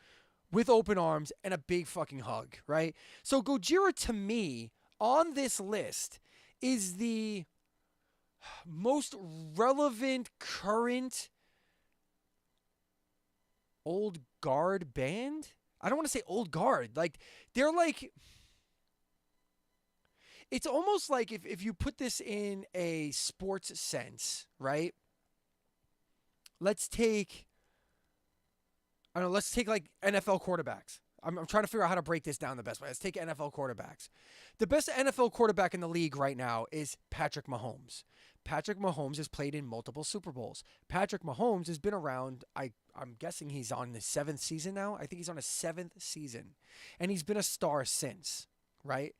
with open arms and a big fucking hug, right? So Gojira, to me, on this list, is the most relevant current old guard band. I don't want to say old guard. Like, they're like... It's almost like if you put this in a sports sense, right? Let's take like NFL quarterbacks. I'm trying to figure out how to break this down the best way. Let's take NFL quarterbacks. The best NFL quarterback in the league right now is Patrick Mahomes. Patrick Mahomes has played in multiple Super Bowls. Patrick Mahomes has been around, I'm guessing he's on his 7th season now. I think he's on his 7th season. And he's been a star since, right?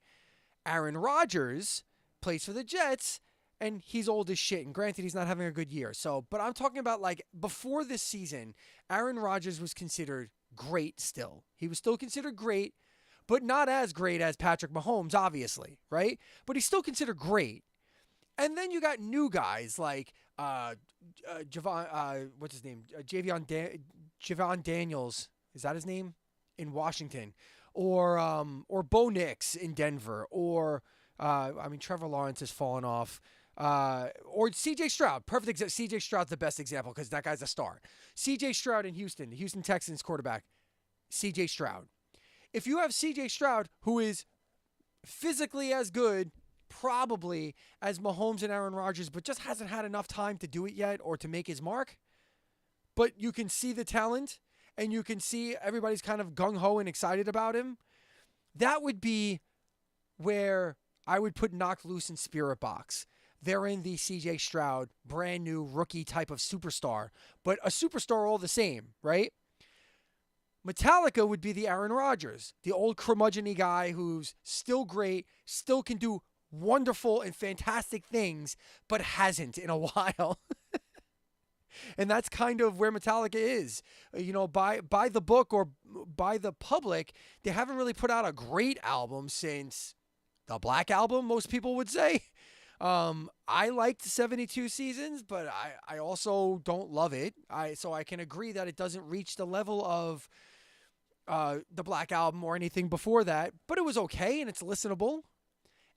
Aaron Rodgers plays for the Jets, and he's old as shit. And granted, he's not having a good year. But I'm talking about like before this season, Aaron Rodgers was considered great still. He was still considered great, but not as great as Patrick Mahomes, obviously, right? But he's still considered great. And then you got new guys like what's his name? Javon Daniels. Is that his name? In Washington. Or Bo Nix in Denver. Or, Trevor Lawrence has fallen off. Or C.J. Stroud. Perfect example. C.J. Stroud's the best example because that guy's a star. C.J. Stroud in Houston. The Houston Texans quarterback. C.J. Stroud. If you have C.J. Stroud, who is physically as good, probably, as Mahomes and Aaron Rodgers, but just hasn't had enough time to do it yet or to make his mark, but you can see the talent and you can see everybody's kind of gung-ho and excited about him, that would be where I would put Knocked Loose and Spirit Box. They're in the C.J. Stroud, brand new rookie type of superstar, but a superstar all the same, right? Metallica would be the Aaron Rodgers, the old curmudgeon-y guy who's still great, still can do wonderful and fantastic things, but hasn't in a while. And that's kind of where Metallica is. You know, by the book or by the public, they haven't really put out a great album since the Black Album, most people would say. I liked 72 Seasons, but I also don't love it. So I can agree that it doesn't reach the level of the Black Album or anything before that, but it was okay and it's listenable.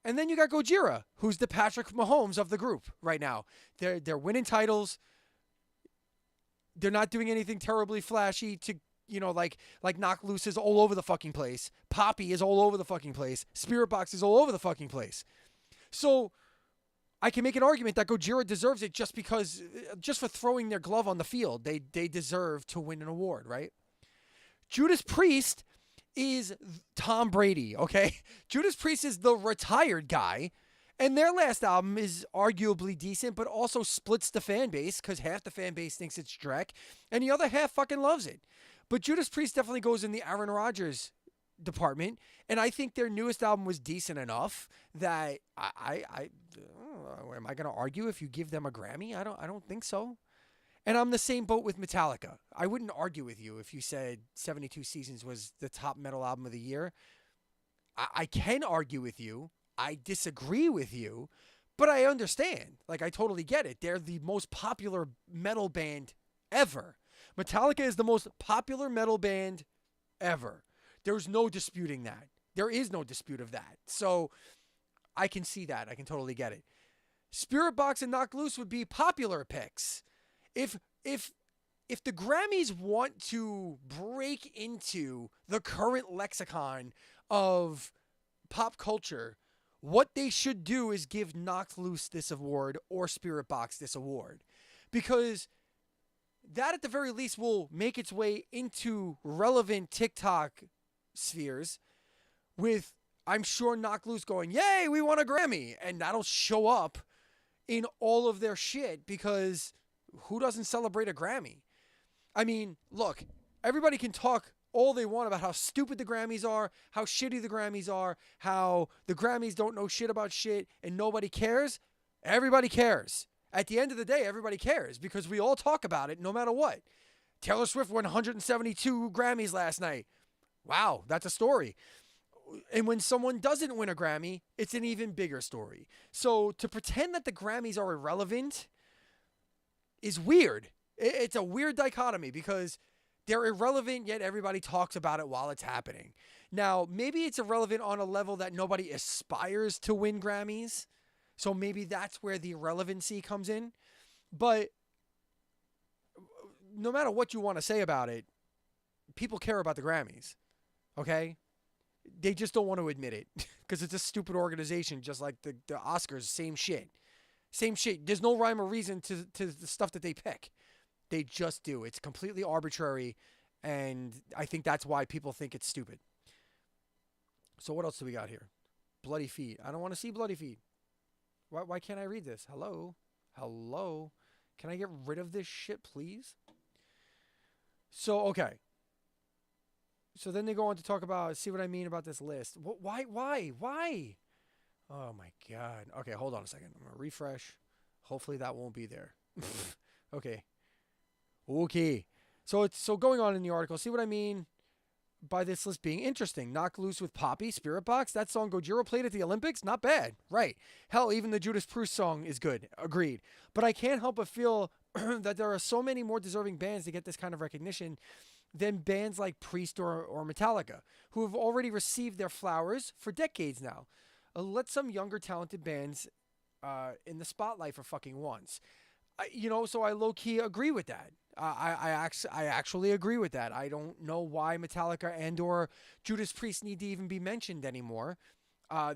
And then you got Gojira, who's the Patrick Mahomes of the group right now. They're winning titles. They're not doing anything terribly flashy to, you know, like Knocked Loose is all over the fucking place. Poppy is all over the fucking place. Spirit Box is all over the fucking place. So I can make an argument that Gojira deserves it just because, just for throwing their glove on the field, they deserve to win an award, right? Judas Priest is Tom Brady, okay? Judas Priest is the retired guy, and their last album is arguably decent, but also splits the fan base because half the fan base thinks it's Drek, and the other half fucking loves it. But Judas Priest definitely goes in the Aaron Rodgers department, and I think their newest album was decent enough that am I going to argue if you give them a Grammy? I don't think so. And I'm the same boat with Metallica. I wouldn't argue with you if you said 72 Seasons was the top metal album of the year. I can argue with you. I disagree with you, but I understand. Like, I totally get it. They're the most popular metal band ever. Metallica is the most popular metal band ever. There's no disputing that. There is no dispute of that. So I can see that. I can totally get it. Spirit Box and Knocked Loose would be popular picks. If the Grammys want to break into the current lexicon of pop culture, what they should do is give Knocked Loose this award or Spirit Box this award. Because that at the very least will make its way into relevant TikTok spheres with, I'm sure, Knocked Loose going, yay, we won a Grammy. And that'll show up in all of their shit because who doesn't celebrate a Grammy? I mean, look, everybody can talk all they want about how stupid the Grammys are, how shitty the Grammys are, how the Grammys don't know shit about shit and nobody cares. Everybody cares. At the end of the day, everybody cares because we all talk about it no matter what. Taylor Swift won 172 Grammys last night. Wow, that's a story. And when someone doesn't win a Grammy, it's an even bigger story. So to pretend that the Grammys are irrelevant is weird. It's a weird dichotomy because they're irrelevant, yet everybody talks about it while it's happening. Now, maybe it's irrelevant on a level that nobody aspires to win Grammys. So maybe that's where the irrelevancy comes in. But no matter what you want to say about it, people care about the Grammys. Okay? They just don't want to admit it because it's a stupid organization, just like the Oscars. Same shit. Same shit. There's no rhyme or reason to the stuff that they pick. They just do. It's completely arbitrary, and I think that's why people think it's stupid. So what else do we got here? Bloody feet. I don't want to see bloody feet. Why can't I read this? Hello? Hello? Can I get rid of this shit, please? So, okay. So then they go on to talk about, see what I mean about this list. Why? Oh my God. Okay, hold on a second. I'm going to refresh. Hopefully that won't be there. Okay. So going on in the article, see what I mean by this list being interesting. Knocked Loose with Poppy, Spirit Box. That song Gojira played at the Olympics? Not bad. Right. Hell, even the Judas Priest song is good. Agreed. But I can't help but feel that there are so many more deserving bands to get this kind of recognition than bands like Priest or Metallica, who have already received their flowers for decades now. Let some younger talented bands in the spotlight for fucking once. So I low-key agree with that. I actually agree with that. I don't know why Metallica and or Judas Priest need to even be mentioned anymore.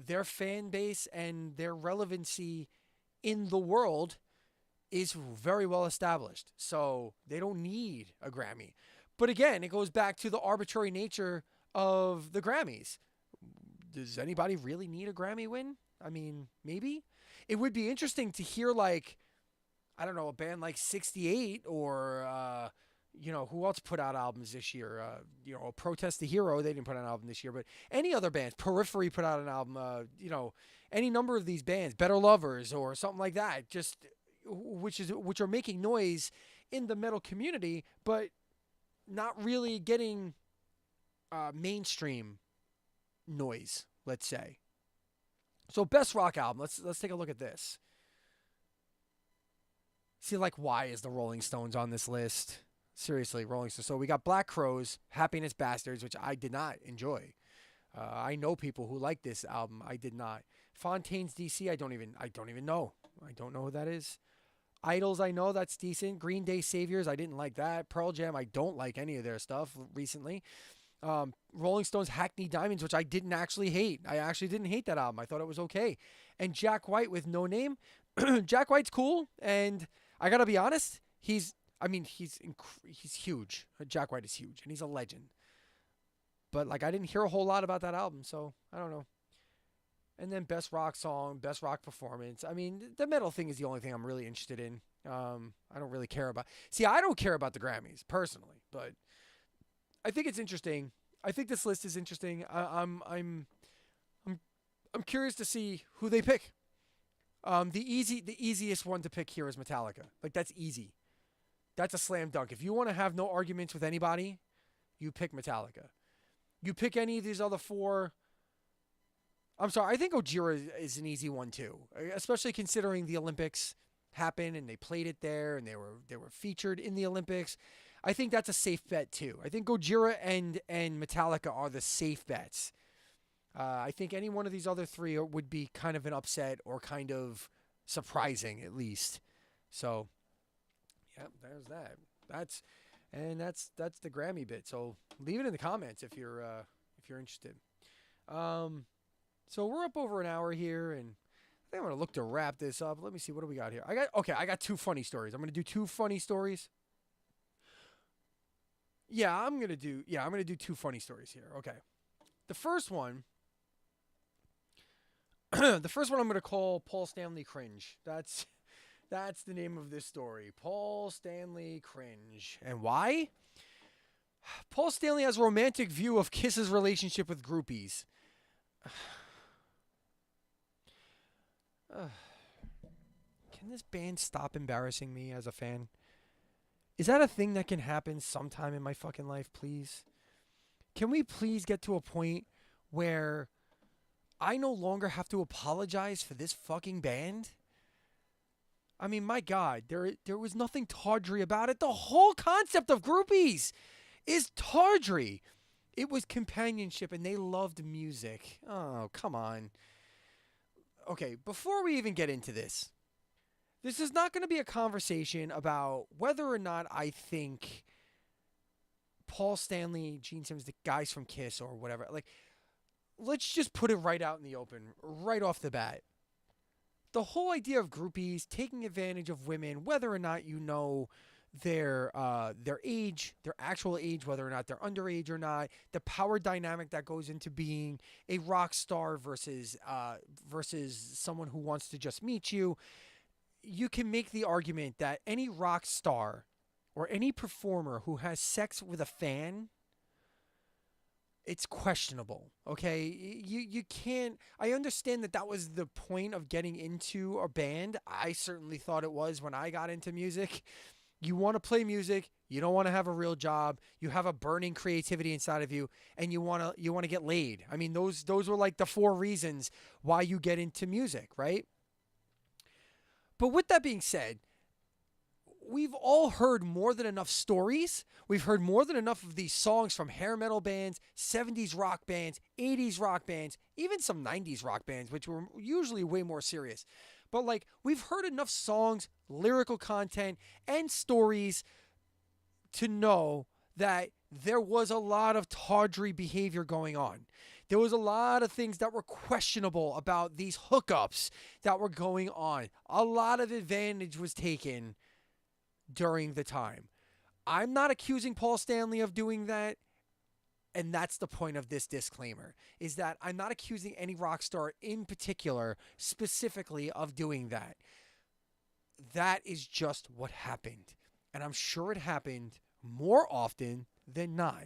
Their fan base and their relevancy in the world is very well established. So they don't need a Grammy. But again, it goes back to the arbitrary nature of the Grammys. Does anybody really need a Grammy win? I mean, maybe. It would be interesting to hear, like, I don't know, a band like 68 or, who else put out albums this year? Protest the Hero, they didn't put out an album this year, but any other bands, Periphery put out an album, any number of these bands, Better Lovers or something like that, just which are making noise in the metal community, but not really getting mainstream noise, let's say. So best rock album, let's take a look at this. See, like, why is the Rolling Stones on this list? Seriously, Rolling Stones. So we got Black Crowes, Happiness Bastards, which I did not enjoy. I know people who like this album. I did not. Fontaines DC, I don't even know. I don't know who that is. Idols, I know that's decent. Green Day Saviors, I didn't like that. Pearl Jam, I don't like any of their stuff recently. Rolling Stones Hackney Diamonds, which I didn't actually hate. I actually didn't hate that album. I thought it was okay. And Jack White with No Name. Jack White's cool, and I gotta be honest, he's huge. Jack White is huge, and he's a legend. But like, I didn't hear a whole lot about that album, so I don't know. And then best rock song, best rock performance. I mean, the metal thing is the only thing I'm really interested in. I don't really care about. See, I don't care about the Grammys personally, but I think it's interesting. I think this list is interesting. I'm curious to see who they pick. The easiest one to pick here is Metallica. Like, that's easy. That's a slam dunk. If you want to have no arguments with anybody, you pick Metallica. You pick any of these other four. I'm sorry. I think Gojira is an easy one too, especially considering the Olympics happened and they played it there and they were featured in the Olympics. I think that's a safe bet too. I think Gojira and Metallica are the safe bets. I think any one of these other three would be kind of an upset or kind of surprising at least. So, yeah, there's that. That's the Grammy bit. So leave it in the comments if you're interested. So we're up over an hour here, and I think I'm gonna look to wrap this up. Let me see, what do we got here? I got two funny stories. I'm gonna do two funny stories. I'm gonna do two funny stories here. Okay, the first one. The first one I'm gonna call Paul Stanley Cringe. That's the name of this story. Paul Stanley Cringe. And why? Paul Stanley has a romantic view of Kiss's relationship with groupies. Can this band stop embarrassing me as a fan? Is that a thing that can happen sometime in my fucking life, please? Can we please get to a point where I no longer have to apologize for this fucking band? I mean, my God, there was nothing tawdry about it. The whole concept of groupies is tawdry. It was companionship, and they loved music. Oh, come on. Okay, before we even get into this is not going to be a conversation about whether or not I think Paul Stanley, Gene Simmons, the guys from Kiss or whatever. Like, let's just put it right out in the open, right off the bat. The whole idea of groupies taking advantage of women, whether or not you know their age, their actual age, whether or not they're underage or not, the power dynamic that goes into being a rock star versus someone who wants to just meet you. You can make the argument that any rock star or any performer who has sex with a fan, it's questionable, okay? You can't... I understand that was the point of getting into a band. I certainly thought it was when I got into music. You want to play music, you don't want to have a real job, you have a burning creativity inside of you, and you want to get laid. I mean, those were like the four reasons why you get into music, right? But with that being said, we've all heard more than enough stories. We've heard more than enough of these songs from hair metal bands, 70s rock bands, 80s rock bands, even some 90s rock bands, which were usually way more serious. But like, we've heard enough songs, lyrical content, and stories to know that there was a lot of tawdry behavior going on. There was a lot of things that were questionable about these hookups that were going on. A lot of advantage was taken during the time. I'm not accusing Paul Stanley of doing that. And that's the point of this disclaimer, is that I'm not accusing any rock star in particular, specifically, of doing that. That is just what happened. And I'm sure it happened more often than not.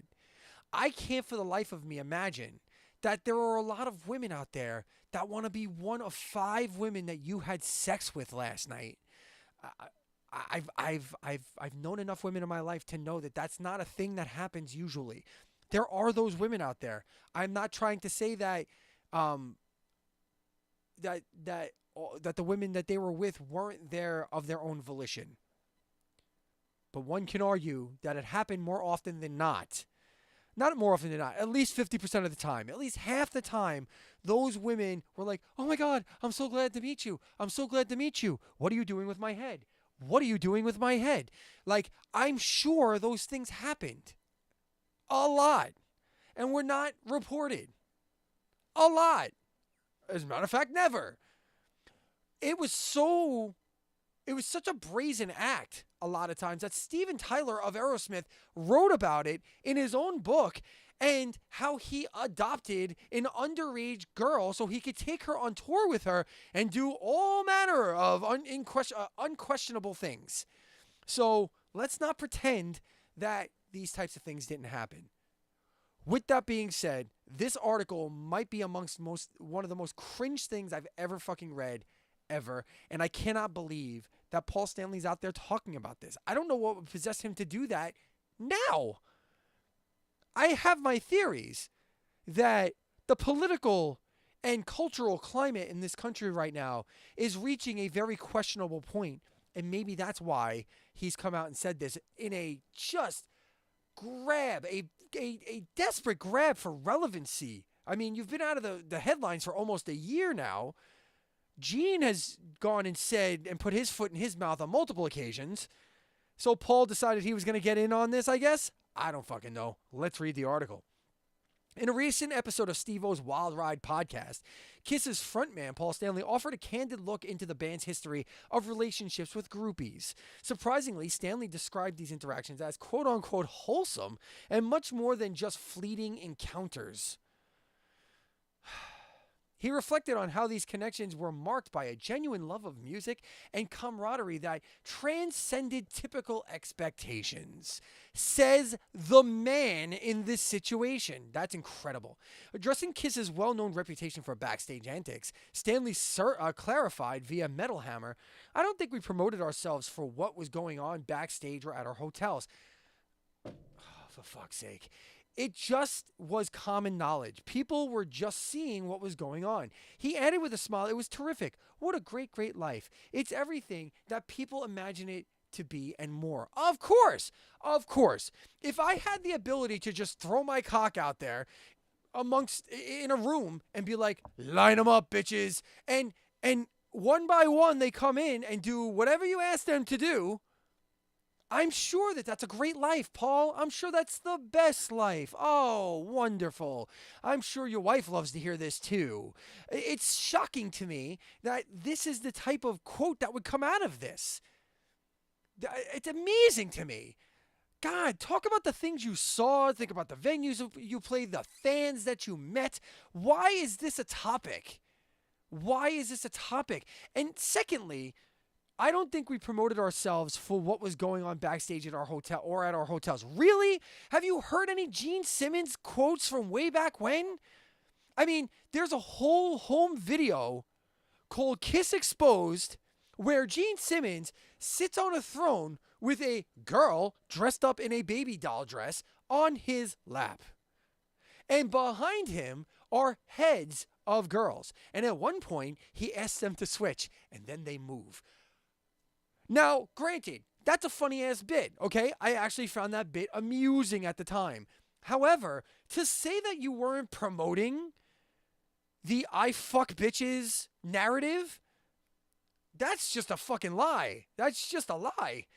I can't for the life of me imagine that there are a lot of women out there that want to be one of 5 women that you had sex with last night. I've known enough women in my life to know that that's not a thing that happens usually. There are those women out there. I'm not trying to say that that the women that they were with weren't there of their own volition. But one can argue that it happened more often than not. Not more often than not, at least 50% of the time, at least half the time, those women were like, oh my God, I'm so glad to meet you. I'm so glad to meet you. What are you doing with my head? What are you doing with my head? Like, I'm sure those things happened. A lot. And were not reported. A lot. As a matter of fact, never. it was such a brazen act a lot of times that Steven Tyler of Aerosmith wrote about it in his own book, and how he adopted an underage girl so he could take her on tour with her and do all manner of unquestionable things. So let's not pretend that these types of things didn't happen. With that being said, this article might be amongst one of the most cringe things I've ever fucking read ever, and I cannot believe that Paul Stanley's out there talking about this. I don't know what would possess him to do that now. I have my theories that the political and cultural climate in this country right now is reaching a very questionable point, and maybe that's why he's come out and said this in a just grab, a desperate grab for relevancy. I mean, you've been out of the headlines for almost a year now. Gene has gone and said and put his foot in his mouth on multiple occasions. So Paul decided he was going to get in on this, I guess. I don't fucking know. Let's read the article. In a recent episode of Steve-O's Wild Ride podcast, Kiss's frontman Paul Stanley offered a candid look into the band's history of relationships with groupies. Surprisingly, Stanley described these interactions as quote-unquote wholesome and much more than just fleeting encounters. He reflected on how these connections were marked by a genuine love of music and camaraderie that transcended typical expectations. Says the man in this situation. That's incredible. Addressing Kiss's well-known reputation for backstage antics, Stanley clarified via Metal Hammer, "I don't think we promoted ourselves for what was going on backstage or at our hotels." Oh, for fuck's sake. It just was common knowledge. People were just seeing what was going on. He added with a smile, "It was terrific. What a great, great life. It's everything that people imagine it to be and more." Of course. Of course. If I had the ability to just throw my cock out there in a room and be like, "Line them up, bitches," and one by one they come in and do whatever you ask them to do, I'm sure that that's a great life, Paul. I'm sure that's the best life. Oh, wonderful. I'm sure your wife loves to hear this too. It's shocking to me that this is the type of quote that would come out of this. It's amazing to me. God, talk about the things you saw. Think about the venues you played, the fans that you met. Why is this a topic? Why is this a topic? And secondly, I don't think we promoted ourselves for what was going on backstage at our hotel or at our hotels. Really? Have you heard any Gene Simmons quotes from way back when? I mean, there's a whole home video called Kiss Exposed where Gene Simmons sits on a throne with a girl dressed up in a baby doll dress on his lap. And behind him are heads of girls. And at one point, he asks them to switch, and then they move. Now, granted, that's a funny-ass bit, okay? I actually found that bit amusing at the time. However, to say that you weren't promoting the I fuck bitches narrative, that's just a fucking lie. That's just a lie.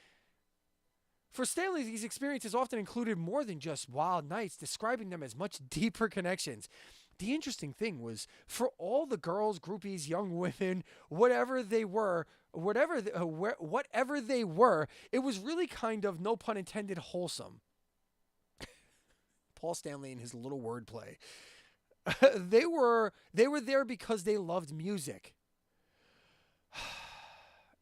For Stanley, these experiences often included more than just wild nights, describing them as much deeper connections. The interesting thing was, for all the girls, groupies, young women, whatever they were, it was really kind of, no pun intended, wholesome. Paul Stanley and his little wordplay. They were there because they loved music.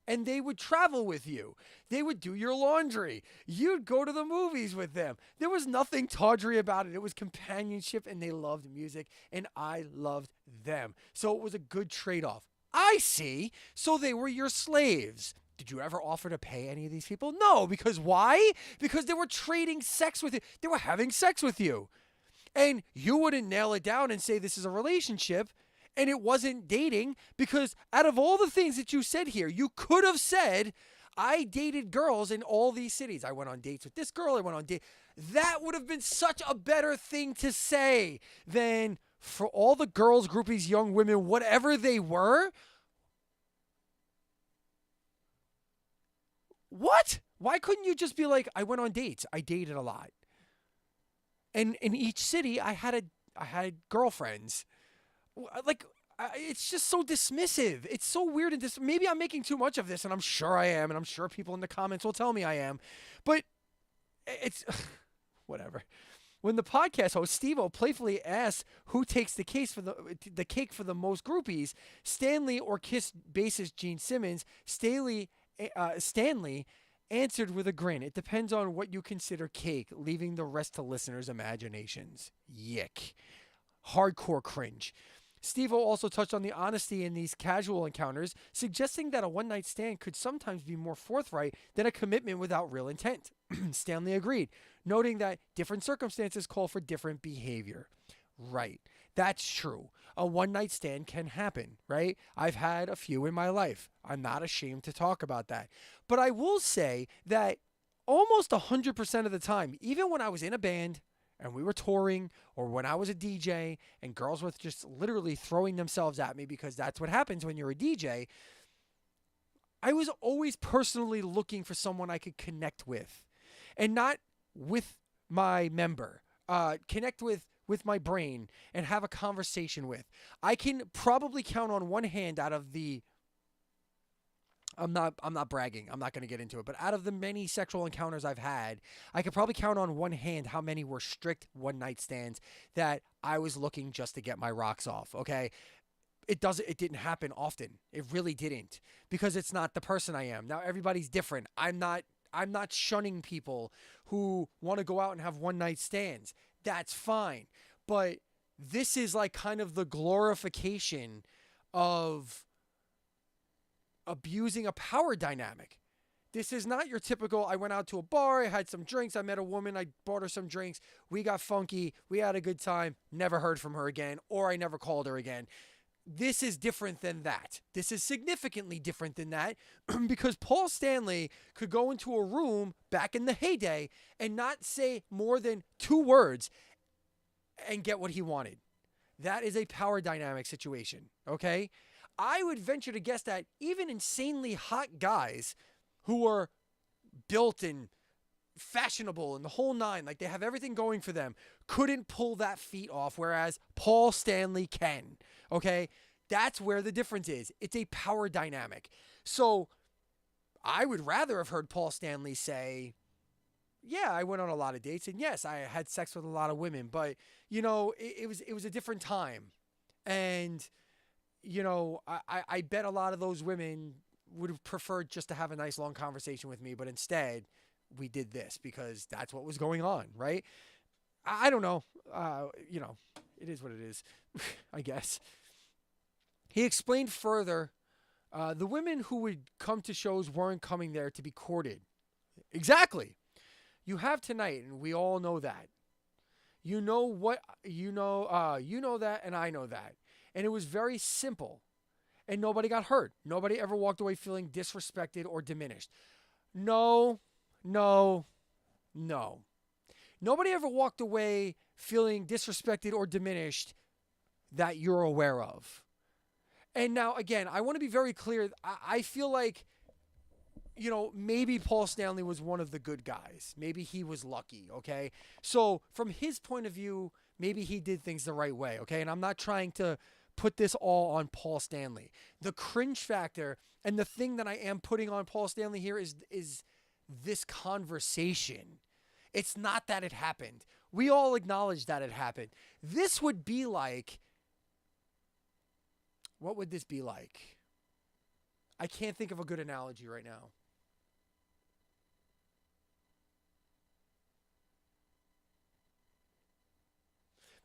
And they would travel with you. They would do your laundry. You'd go to the movies with them. There was nothing tawdry about it. It was companionship, and they loved music, and I loved them. So it was a good trade-off. I see. So they were your slaves. Did you ever offer to pay any of these people? No. Because why? Because they were trading sex with you. They were having sex with you. And you wouldn't nail it down and say this is a relationship, and it wasn't dating, because out of all the things that you said here, you could have said, I dated girls in all these cities. I went on dates with this girl. I went on dates. That would have been such a better thing to say than for all the girls, groupies, young women, whatever they were. What? Why couldn't you just be like, I went on dates. I dated a lot. And in each city, I had girlfriends. Like, it's just so dismissive. It's so weird. And maybe I'm making too much of this, and I'm sure I am, and I'm sure people in the comments will tell me I am. But it's whatever. When the podcast host Steve-O playfully asks who takes the cake for the most groupies, Stanley or Kiss bassist Gene Simmons, Stanley answered with a grin. It depends on what you consider cake, leaving the rest to listeners' imaginations. Yick. Hardcore cringe. Steve-O also touched on the honesty in these casual encounters, suggesting that a one-night stand could sometimes be more forthright than a commitment without real intent. Stanley agreed, noting that different circumstances call for different behavior. Right. That's true. A one-night stand can happen, right? I've had a few in my life. I'm not ashamed to talk about that. But I will say that almost 100% of the time, even when I was in a band, and we were touring, or when I was a DJ and girls were just literally throwing themselves at me because that's what happens when you're a DJ, I was always personally looking for someone I could connect with, and not with my member, connect with my brain and have a conversation with. I can probably count on one hand out of the I'm not bragging. I'm not going to get into it. But out of the many sexual encounters I've had, I could probably count on one hand how many were strict one-night stands that I was looking just to get my rocks off, okay? It didn't happen often. It really didn't, because it's not the person I am. Now everybody's different. I'm not shunning people who want to go out and have one-night stands. That's fine. But this is like kind of the glorification of abusing a power dynamic. This is not your typical, I went out to a bar, I had some drinks, I met a woman, I bought her some drinks, we got funky, we had a good time, never heard from her again, or I never called her again. This is different than that. This is significantly different than that because Paul Stanley could go into a room back in the heyday and not say more than 2 words and get what he wanted. That is a power dynamic situation, okay? I would venture to guess that even insanely hot guys who are built and fashionable and the whole nine, like they have everything going for them, couldn't pull that feat off, whereas Paul Stanley can, okay? That's where the difference is. It's a power dynamic. So I would rather have heard Paul Stanley say, yeah, I went on a lot of dates, and yes, I had sex with a lot of women, but, you know, it was a different time. And you know, I bet a lot of those women would have preferred just to have a nice long conversation with me, but instead we did this because that's what was going on, right? I don't know. You know, it is what it is, I guess. He explained further, the women who would come to shows weren't coming there to be courted. Exactly. You have tonight, and we all know that. You know that, and I know that. And it was very simple. And nobody got hurt. Nobody ever walked away feeling disrespected or diminished. No. Nobody ever walked away feeling disrespected or diminished that you're aware of. And now, again, I want to be very clear. I feel like, you know, maybe Paul Stanley was one of the good guys. Maybe he was lucky, okay? So from his point of view, maybe he did things the right way, okay? And I'm not trying to put this all on Paul Stanley. The cringe factor and the thing that I am putting on Paul Stanley here is this conversation. It's not that it happened. We all acknowledge that it happened. This would be like, what would this be like? I can't think of a good analogy right now.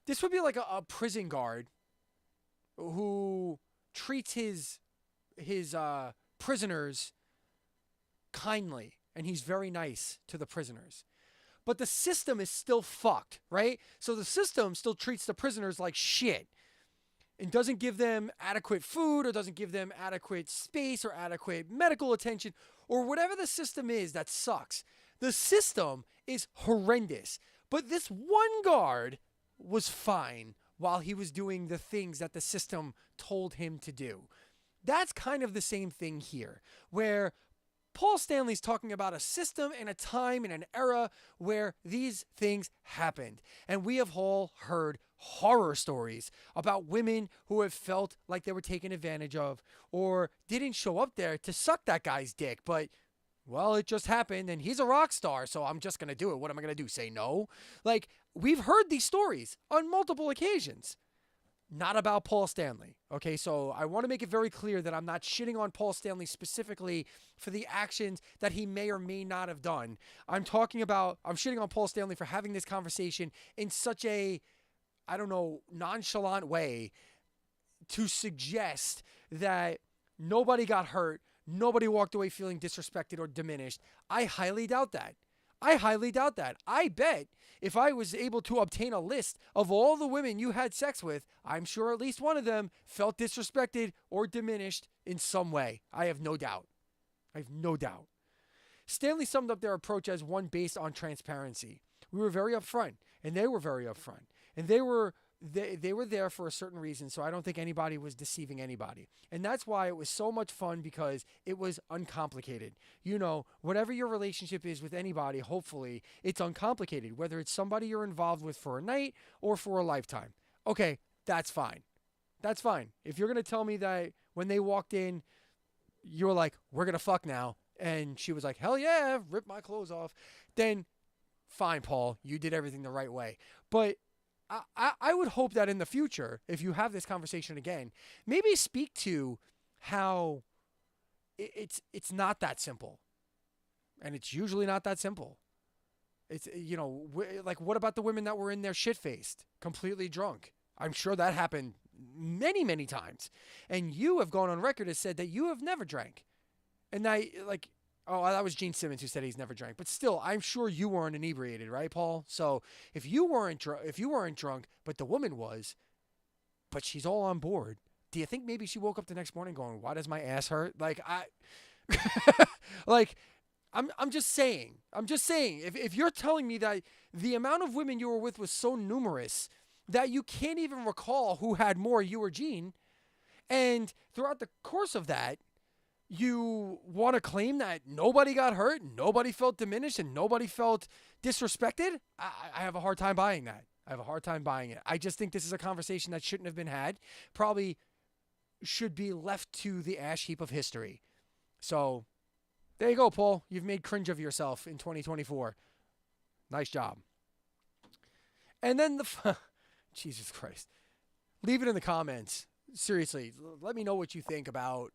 This would be like a prison guard who treats his prisoners kindly, and he's very nice to the prisoners. But the system is still fucked, right? So the system still treats the prisoners like shit and doesn't give them adequate food or doesn't give them adequate space or adequate medical attention or whatever the system is that sucks. The system is horrendous. But this one guard was fine while he was doing the things that the system told him to do. That's kind of the same thing here, where Paul Stanley's talking about a system and a time and an era where these things happened. And we have all heard horror stories about women who have felt like they were taken advantage of or didn't show up there to suck that guy's dick, but well, it just happened and he's a rock star, so I'm just going to do it. What am I going to do? Say no? Like, we've heard these stories on multiple occasions. Not about Paul Stanley. Okay, so I want to make it very clear that I'm not shitting on Paul Stanley specifically for the actions that he may or may not have done. I'm shitting on Paul Stanley for having this conversation in such a, I don't know, nonchalant way to suggest that nobody got hurt, nobody walked away feeling disrespected or diminished. I highly doubt that. I bet if I was able to obtain a list of all the women you had sex with, I'm sure at least one of them felt disrespected or diminished in some way. I have no doubt. Stanley summed up their approach as one based on transparency. We were very upfront, and they were very upfront. And they were there for a certain reason, so I don't think anybody was deceiving anybody. And that's why it was so much fun, because it was uncomplicated. You know, whatever your relationship is with anybody, hopefully it's uncomplicated, whether it's somebody you're involved with for a night or for a lifetime. Okay, that's fine. If you're going to tell me that when they walked in, you were like, we're going to fuck now, and she was like, hell yeah, rip my clothes off, then fine, Paul, you did everything the right way. But I would hope that in the future, if you have this conversation again, maybe speak to how it's not that simple. And it's usually not that simple. It's, you know, like, what about the women that were in there shit-faced, completely drunk? I'm sure that happened many, many times. And you have gone on record as said that you have never drank. And oh, that was Gene Simmons who said he's never drank. But still, I'm sure you weren't inebriated, right, Paul? So if you weren't drunk, but the woman was, but she's all on board, do you think maybe she woke up the next morning going, why does my ass hurt? I'm just saying. If you're telling me that the amount of women you were with was so numerous that you can't even recall who had more, you or Gene, and throughout the course of that, you want to claim that nobody got hurt, nobody felt diminished, and nobody felt disrespected? I have a hard time buying that. I just think this is a conversation that shouldn't have been had. Probably should be left to the ash heap of history. So, there you go, Paul. You've made cringe of yourself in 2024. Nice job. And then Jesus Christ. Leave it in the comments. Seriously, let me know what you think about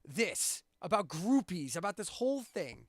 this, about groupies, about this whole thing,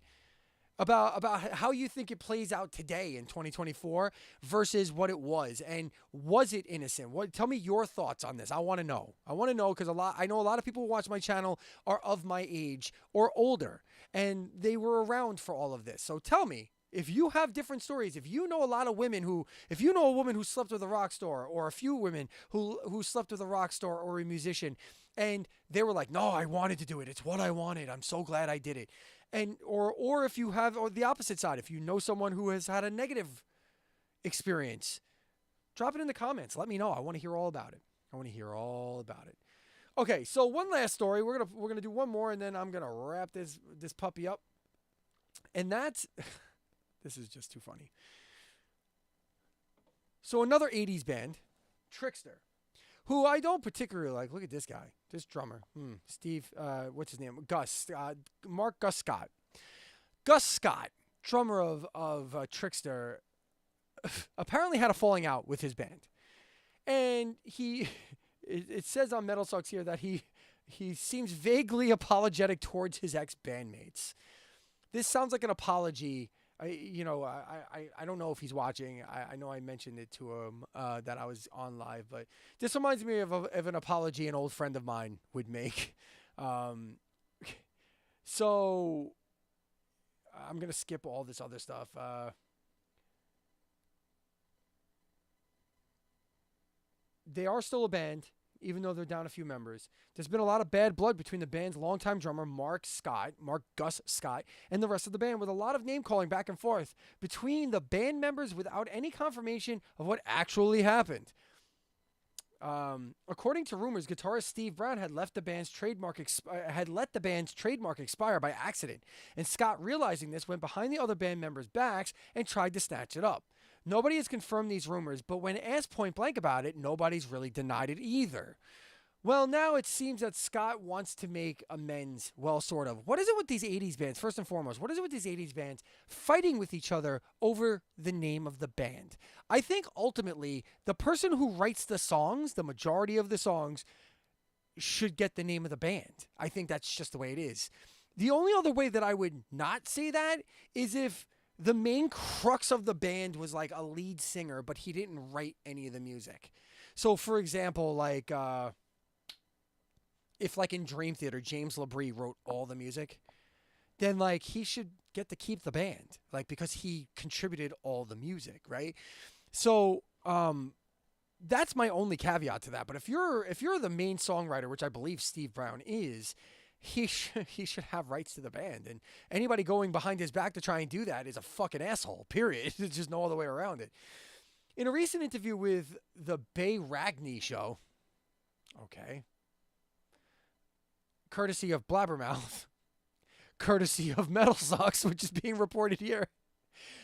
about how you think it plays out today in 2024 versus what it was, and was it innocent? Tell me your thoughts on this. I want to know because I know a lot of people who watch my channel are of my age or older, and they were around for all of this. So tell me if you have different stories. If you know a lot of women if you know a woman who slept with a rock star, or a few women who slept with a rock star or a musician, and they were like, no, I wanted to do it. It's what I wanted. I'm so glad I did it. And or if you have the opposite side, if you know someone who has had a negative experience, drop it in the comments. Let me know. I want to hear all about it. Okay, so one last story. We're gonna do one more, and then I'm gonna wrap this puppy up. And that's this is just too funny. So another 80s band, Trixter, who I don't particularly like. Look at this guy, this drummer. Steve, what's his name? Mark Gus Scott. Gus Scott, drummer of Trixter, apparently had a falling out with his band. And it says on Metal Sucks here that he seems vaguely apologetic towards his ex-bandmates. This sounds like an apology. I don't know if he's watching. I know I mentioned it to him that I was on live, but this reminds me of an apology an old friend of mine would make. So I'm going to skip all this other stuff. They are still a band, even though they're down a few members. There's been a lot of bad blood between the band's longtime drummer, Mark Gus Scott, and the rest of the band, with a lot of name-calling back and forth between the band members without any confirmation of what actually happened. According to rumors, guitarist Steve Brown had let the band's trademark expire by accident, and Scott, realizing this, went behind the other band members' backs and tried to snatch it up. Nobody has confirmed these rumors, but when asked point blank about it, nobody's really denied it either. Well, now it seems that Scott wants to make amends. Well, sort of. What is it with these 80s bands? First and foremost, what is it with these 80s bands fighting with each other over the name of the band? I think ultimately, the person who writes the songs, the majority of the songs, should get the name of the band. I think that's just the way it is. The only other way that I would not say that is if the main crux of the band was like a lead singer, but he didn't write any of the music. So, for example, like... if like in Dream Theater, James LaBrie wrote all the music, then like he should get to keep the band, like because he contributed all the music, right? So that's my only caveat to that. But if you're the main songwriter, which I believe Steve Brown is, he should have rights to the band. And anybody going behind his back to try and do that is a fucking asshole. Period. There's just no other way around it. In a recent interview with the Bay Ragney Show, okay. Courtesy of Blabbermouth, courtesy of Metal Sucks, which is being reported here.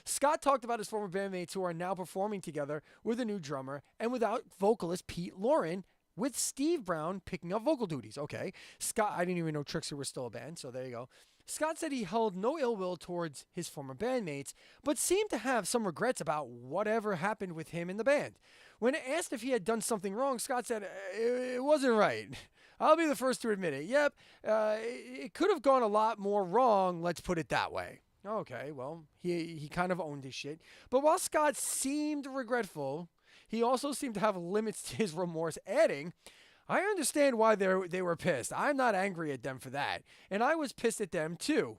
Scott talked about his former bandmates who are now performing together with a new drummer and without vocalist Pete Lauren, with Steve Brown picking up vocal duties. Okay. Scott, I didn't even know Trixie was still a band, so there you go. Scott said he held no ill will towards his former bandmates, but seemed to have some regrets about whatever happened with him in the band. When asked if he had done something wrong, Scott said, it wasn't right. I'll be the first to admit it. Yep, it could have gone a lot more wrong, let's put it that way. Okay, well, he kind of owned his shit. But while Scott seemed regretful, he also seemed to have limits to his remorse, adding, I understand why they were pissed. I'm not angry at them for that. And I was pissed at them too.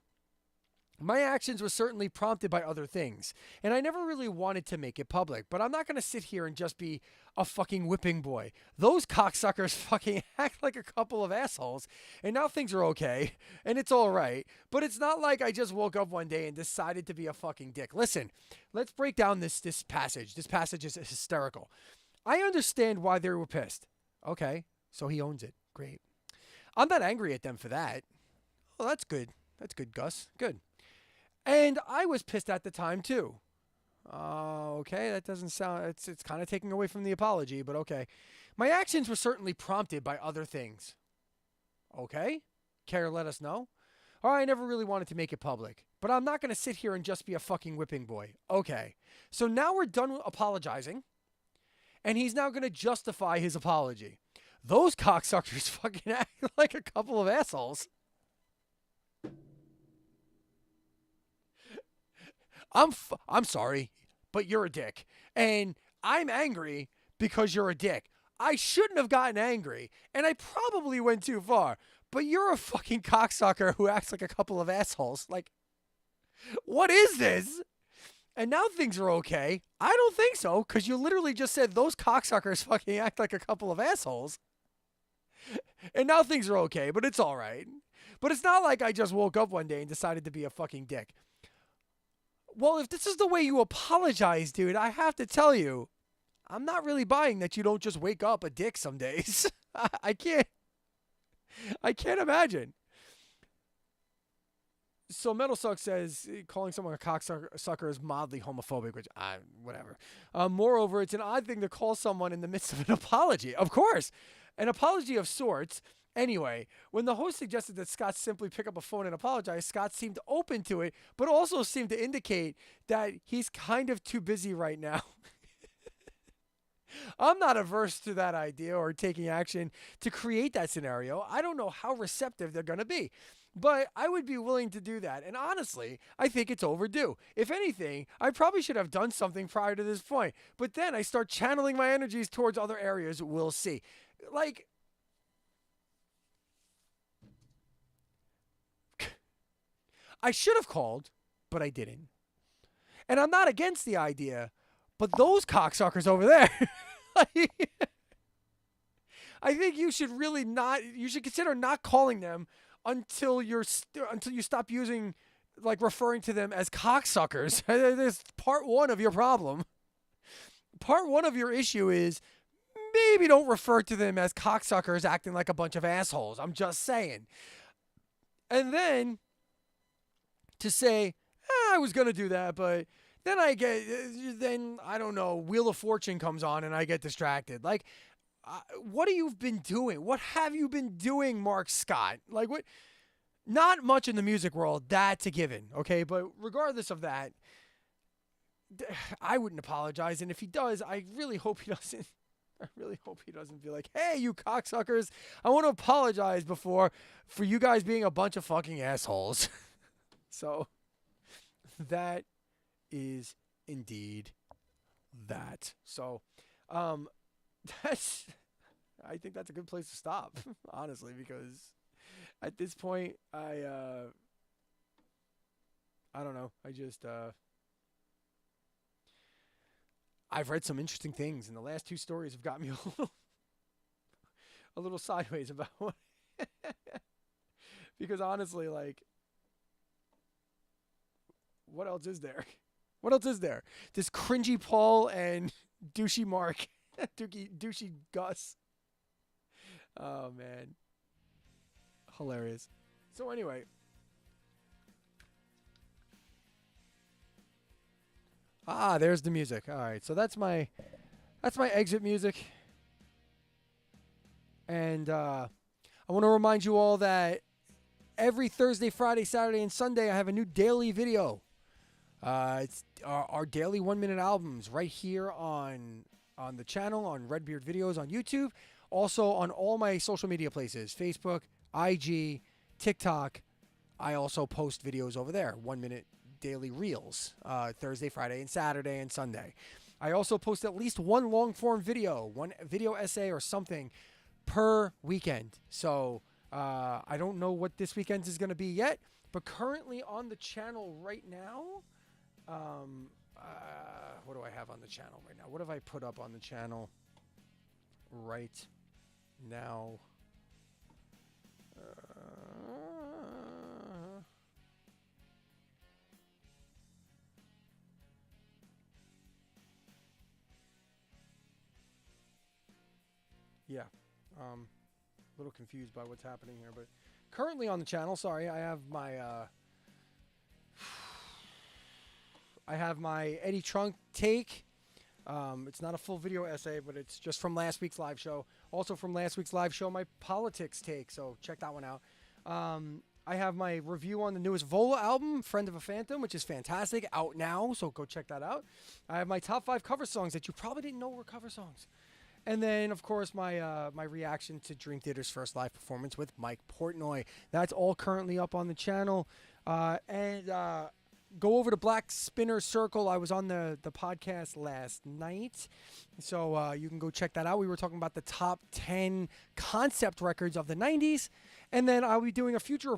My actions were certainly prompted by other things, and I never really wanted to make it public, but I'm not going to sit here and just be a fucking whipping boy. Those cocksuckers fucking act like a couple of assholes, and now things are okay, and it's all right, but it's not like I just woke up one day and decided to be a fucking dick. Listen, let's break down this passage. This passage is hysterical. I understand why they were pissed. Okay, so he owns it. Great. I'm not angry at them for that. Well, that's good. That's good, Gus. Good. And I was pissed at the time, too. Okay, that doesn't sound... It's kind of taking away from the apology, but okay. My actions were certainly prompted by other things. Okay? Care to let us know? I never really wanted to make it public, but I'm not going to sit here and just be a fucking whipping boy. Okay. So now we're done apologizing, and he's now going to justify his apology. Those cocksuckers fucking act like a couple of assholes. I'm sorry, but you're a dick. And I'm angry because you're a dick. I shouldn't have gotten angry, and I probably went too far. But you're a fucking cocksucker who acts like a couple of assholes. Like, what is this? And now things are okay. I don't think so, because you literally just said those cocksuckers fucking act like a couple of assholes. And now things are okay, but it's all right. But it's not like I just woke up one day and decided to be a fucking dick. Well, if this is the way you apologize, dude, I have to tell you, I'm not really buying that you don't just wake up a dick some days. I can't imagine. So Metal Sucks says calling someone a cocksucker is mildly homophobic, which whatever. Moreover, it's an odd thing to call someone in the midst of an apology. Of course, an apology of sorts. Anyway, when the host suggested that Scott simply pick up a phone and apologize, Scott seemed open to it, but also seemed to indicate that he's kind of too busy right now. I'm not averse to that idea or taking action to create that scenario. I don't know how receptive they're going to be, but I would be willing to do that. And honestly, I think it's overdue. If anything, I probably should have done something prior to this point, but then I start channeling my energies towards other areas. We'll see. Like, I should have called, but I didn't. And I'm not against the idea, but those cocksuckers over there, I think you should really not, you should consider not calling them until you stop using, like, referring to them as cocksuckers. That's part one of your problem. Part one of your issue is maybe don't refer to them as cocksuckers acting like a bunch of assholes. I'm just saying. And then to say, I was going to do that, but then I don't know, Wheel of Fortune comes on and I get distracted. Like, what have you been doing? What have you been doing, Mark Scott? Like, what? Not much in the music world, that's a given, okay? But regardless of that, I wouldn't apologize. And if he does, I really hope he doesn't. I really hope he doesn't be like, hey, you cocksuckers, I want to apologize for you guys being a bunch of fucking assholes. So that is indeed that. So that's, I think that's a good place to stop, honestly, because at this point, I don't know. I've read some interesting things, and the last two stories have got me a little sideways about because honestly, like, what else is there? What else is there? This cringy Paul and douchey Mark, douchey Gus. Oh man, hilarious. So anyway. There's the music. All right, so that's my exit music. And I want to remind you all that every Thursday, Friday, Saturday, and Sunday, I have a new daily video. It's our daily 1-minute albums right here on the channel, on Redbeard Videos on YouTube. Also on all my social media places, Facebook, IG, TikTok. I also post videos over there, 1-minute daily reels, Thursday, Friday, and Saturday, and Sunday. I also post at least one long-form video, one video essay or something per weekend. So I don't know what this weekend is going to be yet, but currently on the channel right now, what do I have on the channel right now? What have I put up on the channel right now? Yeah, a little confused by what's happening here, but currently on the channel, sorry, I have my Eddie Trunk take. It's not a full video essay, but it's just from last week's live show. Also from last week's live show, my politics take, so check that one out. I have my review on the newest Vola album, Friend of a Phantom, which is fantastic, out now, so go check that out. I have my top 5 cover songs that you probably didn't know were cover songs. And then, of course, my reaction to Dream Theater's first live performance with Mike Portnoy. That's all currently up on the channel. And go over to Black Spinner Circle. I was on the podcast last night, so you can go check that out. We were talking about the top 10 concept records of the 90s. And then I'll be doing a future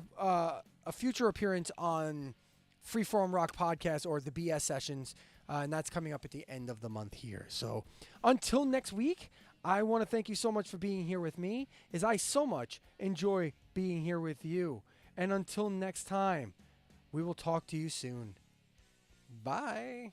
appearance on Freeform Rock Podcast, or the BS Sessions, and that's coming up at the end of the month here. So until next week, I want to thank you so much for being here with me, as I so much enjoy being here with you. And until next time, we will talk to you soon. Bye.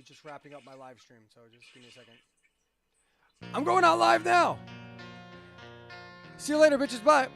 Just wrapping up my live stream, so just give me a second. I'm going out live now. See you later, bitches. Bye.